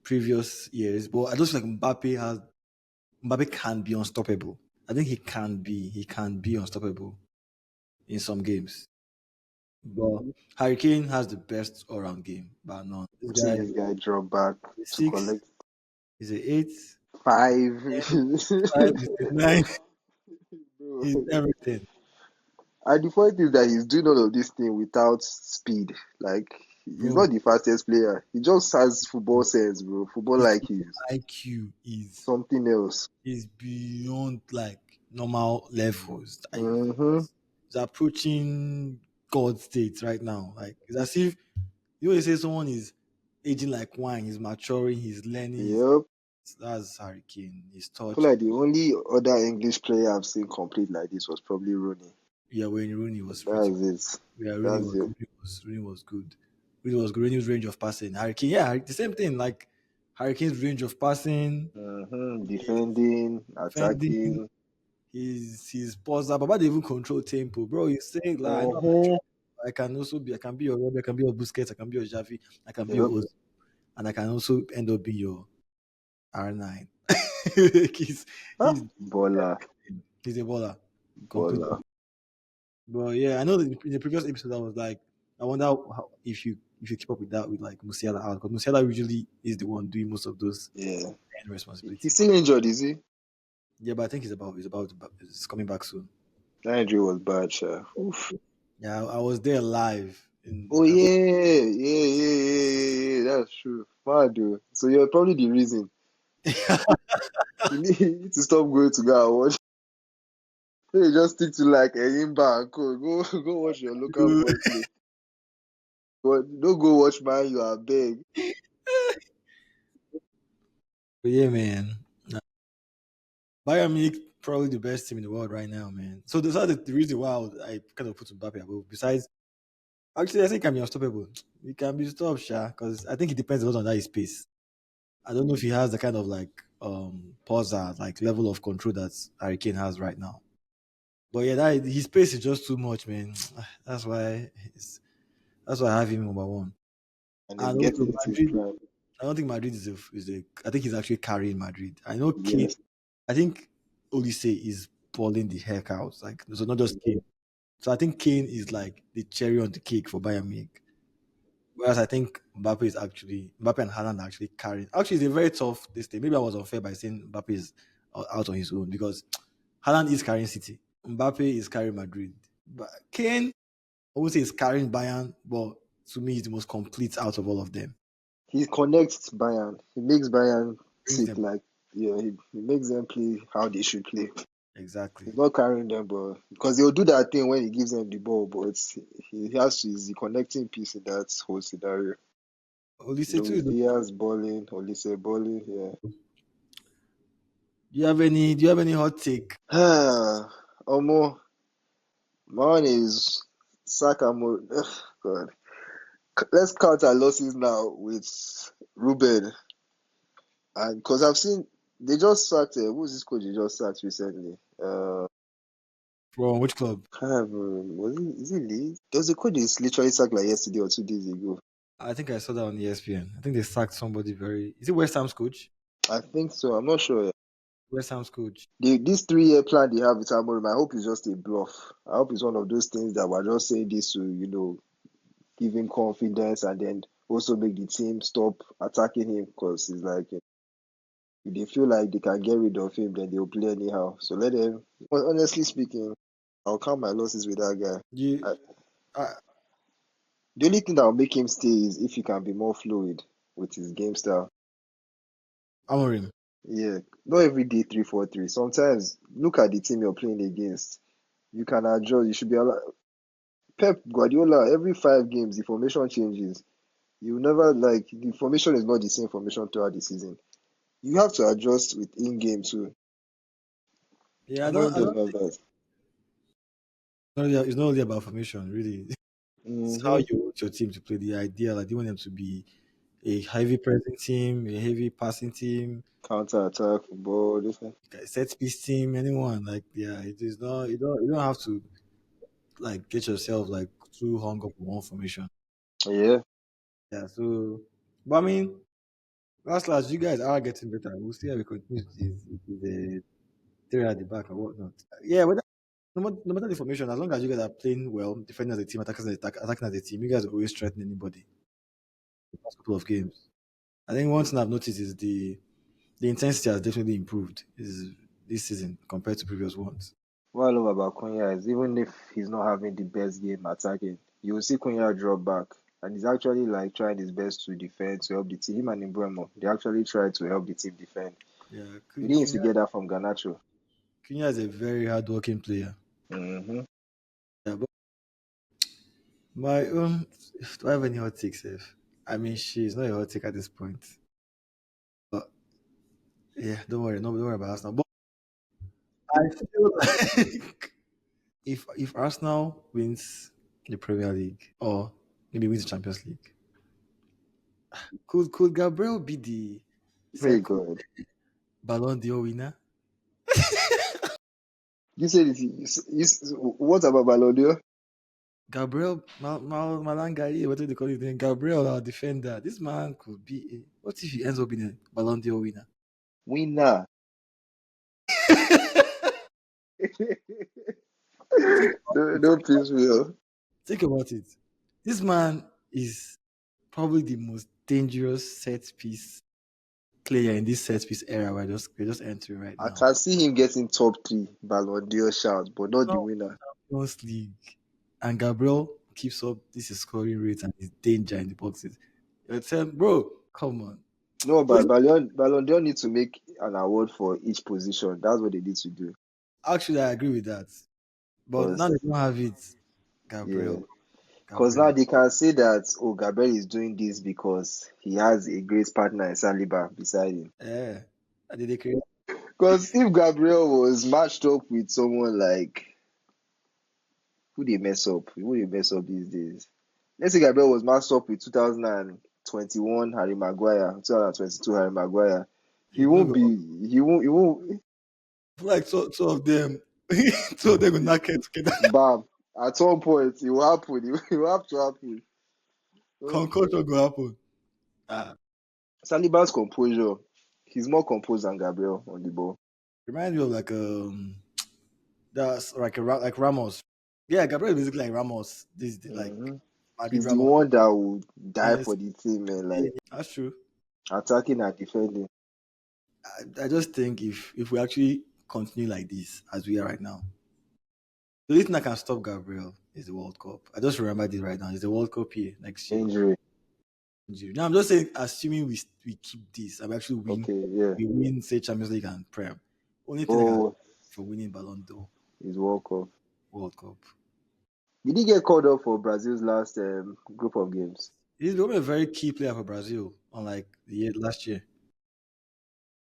previous years, but I just feel like Mbappe can be unstoppable. I think he can be unstoppable in some games. But Hurricane has the best all round game, but no, this I'm seeing guy this guy drop back is to six, collect he's a eight, 5. he's a nine, he's Bro. everything. And the point is that he's doing all of this thing without speed. Like he's Bro, not the fastest player. He just has football sense, bro. Football his like he's IQ is something else. is beyond like normal levels. Like Mm-hmm. it's approaching God state right now. Like it's as if you always say someone is aging like wine, he's maturing, he's learning, Yep. that's Hurricane. His I feel touch. like the only other English player I've seen complete like this was probably Rooney. Yeah, when Rooney was pretty That's it. yeah, That's it. Rooney was good. Rooney was good. Rooney's range of passing. Hurricane, yeah, the same thing. Like Hurricane's range of passing, Mm-hmm. his Defending, defending, attacking. his pause up. About they even control tempo, bro. He's saying like, I know I'm not Mm-hmm. sure. I can be your Robbie, I can be your Busquets, I can be your Xavi, I can be your Yep. Oz, and I can also end up being your R9. he's Ah, he's Bola, he's a baller, complete. Bola. But yeah, I know that in the previous episode I was like, I wonder if you keep up with that with like Musiala out, because Musiala usually is the one doing most of those Yeah. end He's responsibilities. still injured, is he? Yeah, but I think he's coming back soon. That injury was bad, sure. Oof. Yeah, I was there live in. Oh yeah. That's true. Mad, dude. So you're probably the reason. You need to stop going to go and watch. Hey, just stick to like Enyimba and Co. Go watch your local boy play. But don't go watch man. You are big. But yeah, man. Bayern Munich probably the best team in the world right now, man. So those are the reason why I kind of put Mbappe above. Besides, actually, I think he can be unstoppable. He can be stopped, Sha, because I think it depends a lot on that his pace. I don't know if he has the kind of like pauser, like level of control that Harry Kane has right now. But yeah, that his pace is just too much, man. That's why I have him number one. And he's And also getting into his Madrid. prime. I don't think Madrid is a. I think he's actually carrying Madrid. I know Kane. Yes. I think Olise is balling the heck out. Like so, not just Kane. So I think Kane is like the cherry on the cake for Bayern Munich. Whereas I think Mbappe and Haaland are actually carrying. Actually, it's a very tough this thing. Maybe I was unfair by saying Mbappe is out on his own because Haaland is carrying City. Mbappe is carrying Madrid. But Kane, I would say, is carrying Bayern, but to me, he's the most complete out of all of them. He connects Bayern. He makes Bayern Brings tick them like yeah, he makes them play how they should play. exactly. He's not carrying them, but because he'll do that thing when he gives them the ball, but he has to is the connecting piece in that whole scenario. Olise too. Luis Diaz balling, Olise balling, yeah. Do you have any hot take? Omo, my one is Saka. God, let's count our losses now with Ruben, and because I've seen they just sacked. Who's this coach they just sacked recently? From which club? Can't remember. Was it? Is it Lee? There was a coach they literally sacked like yesterday or 2 days ago. I think I saw that on ESPN. I think they sacked somebody very. Is it West Ham's coach? I think so. I'm not sure. West Ham's coach. This 3 year plan they have with Amorim, I hope it's just a bluff. I hope it's one of those things that we're just saying this to, give him confidence and then also make the team stop attacking him because it's like if they feel like they can get rid of him, then they'll play anyhow. So let them. Well, honestly speaking, I'll count my losses with that guy. You, uh, The only thing that will make him stay is if he can be more fluid with his game style. Amorim. Yeah, not every day 3-4-3. Sometimes look at the team you're playing against. You can adjust. You should be allowed. Pep Guardiola, every 5 games, the formation changes. You never like the formation is not the same formation throughout the season. You have to adjust with in game too. Yeah, Amorim I don't doesn't have think that. it's not really about formation, really. It's how Mm-hmm. you want your team to play. The idea, like, do you want them to be a heavy pressing team, a heavy passing team, Counter attack, football, this thing. a set piece team, anyone? Like, yeah, it is not. You don't have to like get yourself like too hung up on one formation. Yeah. Yeah. So, but I mean, last, you guys are getting better. We'll see how we continue with the three at the back or whatnot. Yeah, but no matter the formation, as long as you guys are playing well, defending as a team, attacking as a team, you guys are always threatening anybody. The past couple of games. I think one thing I've noticed is the intensity has definitely improved is this season compared to previous ones. What I love about Cunha is even if he's not having the best game attacking, you will see Cunha drop back. And he's actually like trying his best to defend to help the team. Him and Mbeumo, they actually try to help the team defend. Yeah, We didn't used to get that from Garnacho. Cunha is a very hardworking player. Mm-hmm. Yeah, but my do I have any hot takes? If I mean, she's not a hot take at this point. But yeah, don't worry about Arsenal. But I feel like if Arsenal wins the Premier League or maybe wins the Champions League, could Gabriel be the Very second good. Ballon d'Or winner? You said it. What about Ballon d'Or? Gabriel Malanga, what do they call it? Then Gabriel, our defender. This man could be. What if he ends up being a Ballon d'Or winner? Winner. Think about No, it. no piss real. Think about it. This man is probably the most dangerous set piece player in this set piece era. We're just entering right I now. can see him getting top three Ballon d'Or shouts, but not the Now, winner. Champions League, and Gabriel keeps up this is scoring rate and his danger in the boxes. You're telling, bro, come on. No, But but Ballon d'Or need to make an award for each position. That's what they need to do. actually, I agree with that. But now they Because don't have it. yeah, Gabriel, because now Gabriel. they can say that oh Gabriel is doing this because he has a great partner in Saliba beside him. Yeah. And did they create? Because if Gabriel was matched up with someone like who they mess up these days? Let's say Gabriel was matched up with 2021 Harry Maguire, 2022 Harry Maguire. He It no won't go. be. He won't. Like two of them, two of them will not get together. Bam. At some point, it will happen. It will have to happen. So, Concussion go happen. Ah, Saliba's composure, he's more composed than Gabriel on the ball. remind me of that's like like Ramos. Yeah, Gabriel is basically like Ramos. Like hmm Madrid He's the Ramos. one that will die Yes, for the team, man. yeah, Like that's true. attacking and defending. I just think if we actually continue like this as we are right now, the only thing that can stop Gabriel is the World Cup. I just remember this right now. It's the World Cup here next year. Injury. Now I'm just saying, assuming we keep this and we actually Okay, yeah. we win say Champions League and Prem. Only thing that can Oh, for winning Ballon d'Or he's World Cup. World Cup. Did he get called up for Brazil's last group of games? He's become a very key player for Brazil, unlike the year last year.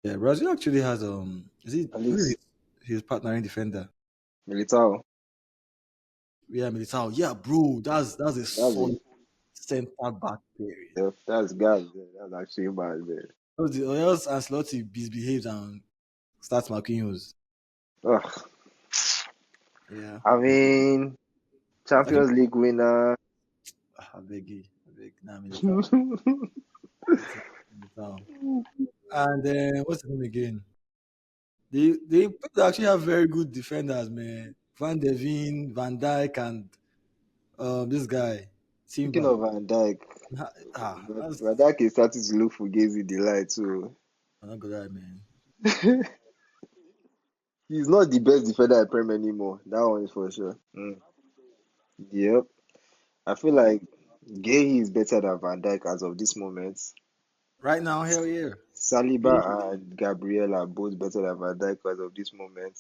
Yeah, Brazil actually has is it At who is least his partnering defender? Militao. Yeah, Militao. Yeah, bro, that's a That's a solid centre back player. that's guys. That's actually bad, man. Or else Ancelotti misbehaves and starts Marquinhos. Ugh. Yeah. I mean, Talking Champions League winner. I beg you, I beg. Nah, Militao. Militao. And then what's the name again? They actually have very good defenders, man. Van de Ven, Van Dijk, and this guy, Speaking Timber. of Van Dijk, That's Van Dijk is starting to look for Gaze in the light too. I'm not good at man. He's not the best defender at Prem anymore. That one is for sure. Yep. I feel like Gay is better than Van Dijk as of this moment. Right now, hell yeah. Saliba and Gabriel are both better than Van Dijk as of this moment.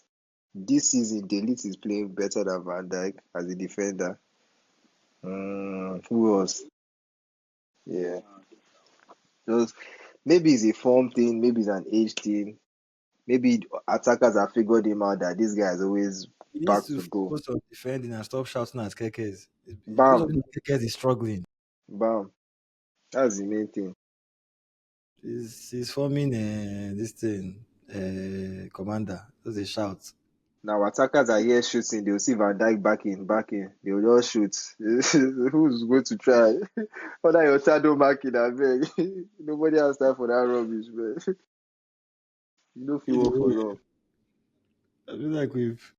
This season, Delete is playing better than Van Dijk as a defender. Who else? Yeah. Just maybe it's a form thing, maybe it's an age thing. Maybe attackers have figured him out that this guy is always He needs back to to goal. focus on defending and stop shouting at Kekes. Because of Bam, Kekes is struggling. bam. That's the main thing. He's forming this thing, commander. Just a shout. Now attackers are here shooting. They'll see Van Dijk backing. They'll just shoot. Who's going to try? Other your shadow marking, I beg. Nobody has time for that rubbish, man. You don't feel work for Anyway, long. I feel like we've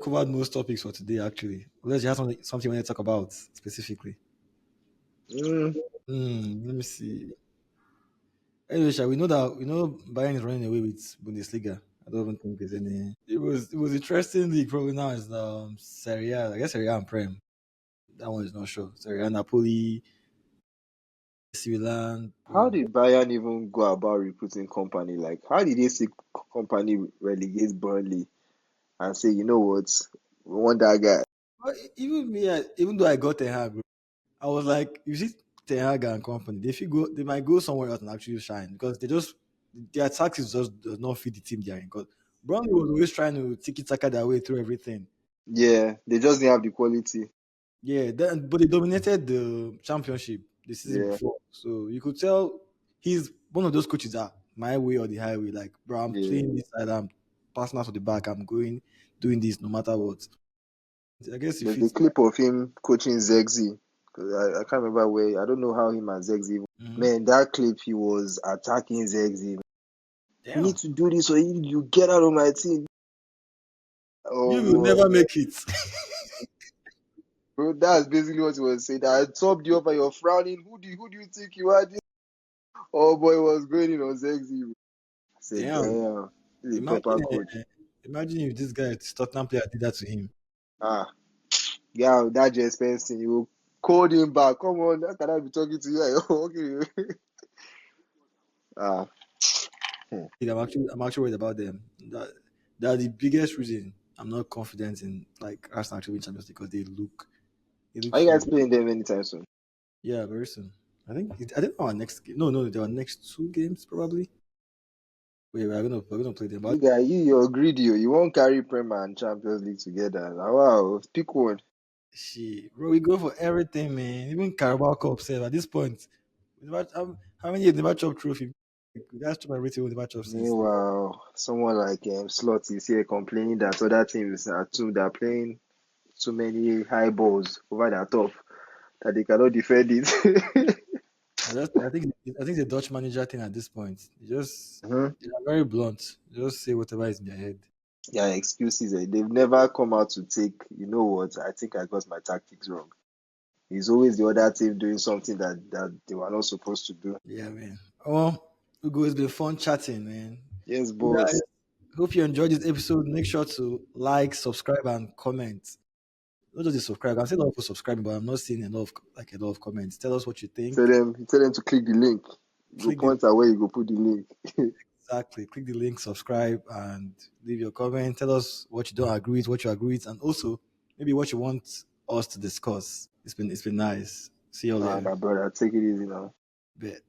covered most topics for today. Actually, unless you have something you want to talk about specifically. Mm, Let me see. Anyway, shall we know that Bayern is running away with Bundesliga. I don't even think there's any. It was interesting. League probably now is Serie A. I guess Serie A and Prem. That one is not sure. Serie A, Napoli, AC Milan, how bro. did Bayern even go about recruiting Company? Like, how did they see Company relegate Burnley and say, you know what, we want that guy? But even me, even though I got Ten Hag, bro, I was like, you see, Ten Hag and company, they might go somewhere else and actually shine because their tactics just does not fit the team they're in. Because Brownlee was always trying to tiki taka their way through everything. Yeah, they just didn't have the quality. Yeah, but they dominated the championship the season Yeah, before. So you could tell he's one of those coaches that my way or the highway. Like, bro, I'm yeah. playing this side, I'm passing out to the back, I'm going doing this no matter what. I guess he There's a fits. clip of him coaching Zexi. 'Cause I can't remember where. I don't know how him and Zexi. Mhm. Man, that clip he was attacking Zexi. You Damn, need to do this or you get out of my team. you will Oh, never make it. bro, that's basically what he was saying. I topped you up and you're frowning. Who do you think you are? Oh boy, was going in on Zexi. I said, Damn, damn, this is a proper imagine, coach. imagine if this guy, Tottenham player, did that to him. Ah, yeah, that just Spencer, you called him back. Come on, how can I be talking to you? Okay. Ah, hmm. I'm actually worried about them. That the biggest reason I'm not confident in like Arsenal actually win Champions League because they look Are you so guys playing them anytime soon? yeah very soon. I think our next game. No, there are next two games probably. Wait, we're gonna play them. But You're greedy. You won't carry Premier and Champions League together. Now, wow, pick one. she bro, we go for everything, man. Even Carabao Cup, sef, at this point. How many years never chop trophy? That's chop everything we never chop since. Meanwhile, someone like Slot is here complaining that other teams they're playing too many high balls over their top that they cannot defend it. I think the Dutch manager thing at this point. Mhm. They are very blunt. They just say whatever is in their head. Yeah, excuses. They've never come out to take, you know what, I think I got my tactics wrong. It's always the other team doing something that they were not supposed to do. Yeah, man. Oh, Ugo, it's been fun chatting, man. Yes, You guys, boss. hope you enjoyed this episode. Make sure to like, subscribe, and comment. Not just the subscribe. I'm seeing a lot of people subscribing, but I'm not seeing a lot of comments. Tell us what you think. Tell them to click the link. Go Click the point at where you go put the link. exactly. Click the link, subscribe, and leave your comment. Tell us what you don't agree with, what you agree with, and also maybe what you want us to discuss. It's been nice. See you Ah, later. my brother, take it easy now. Bet.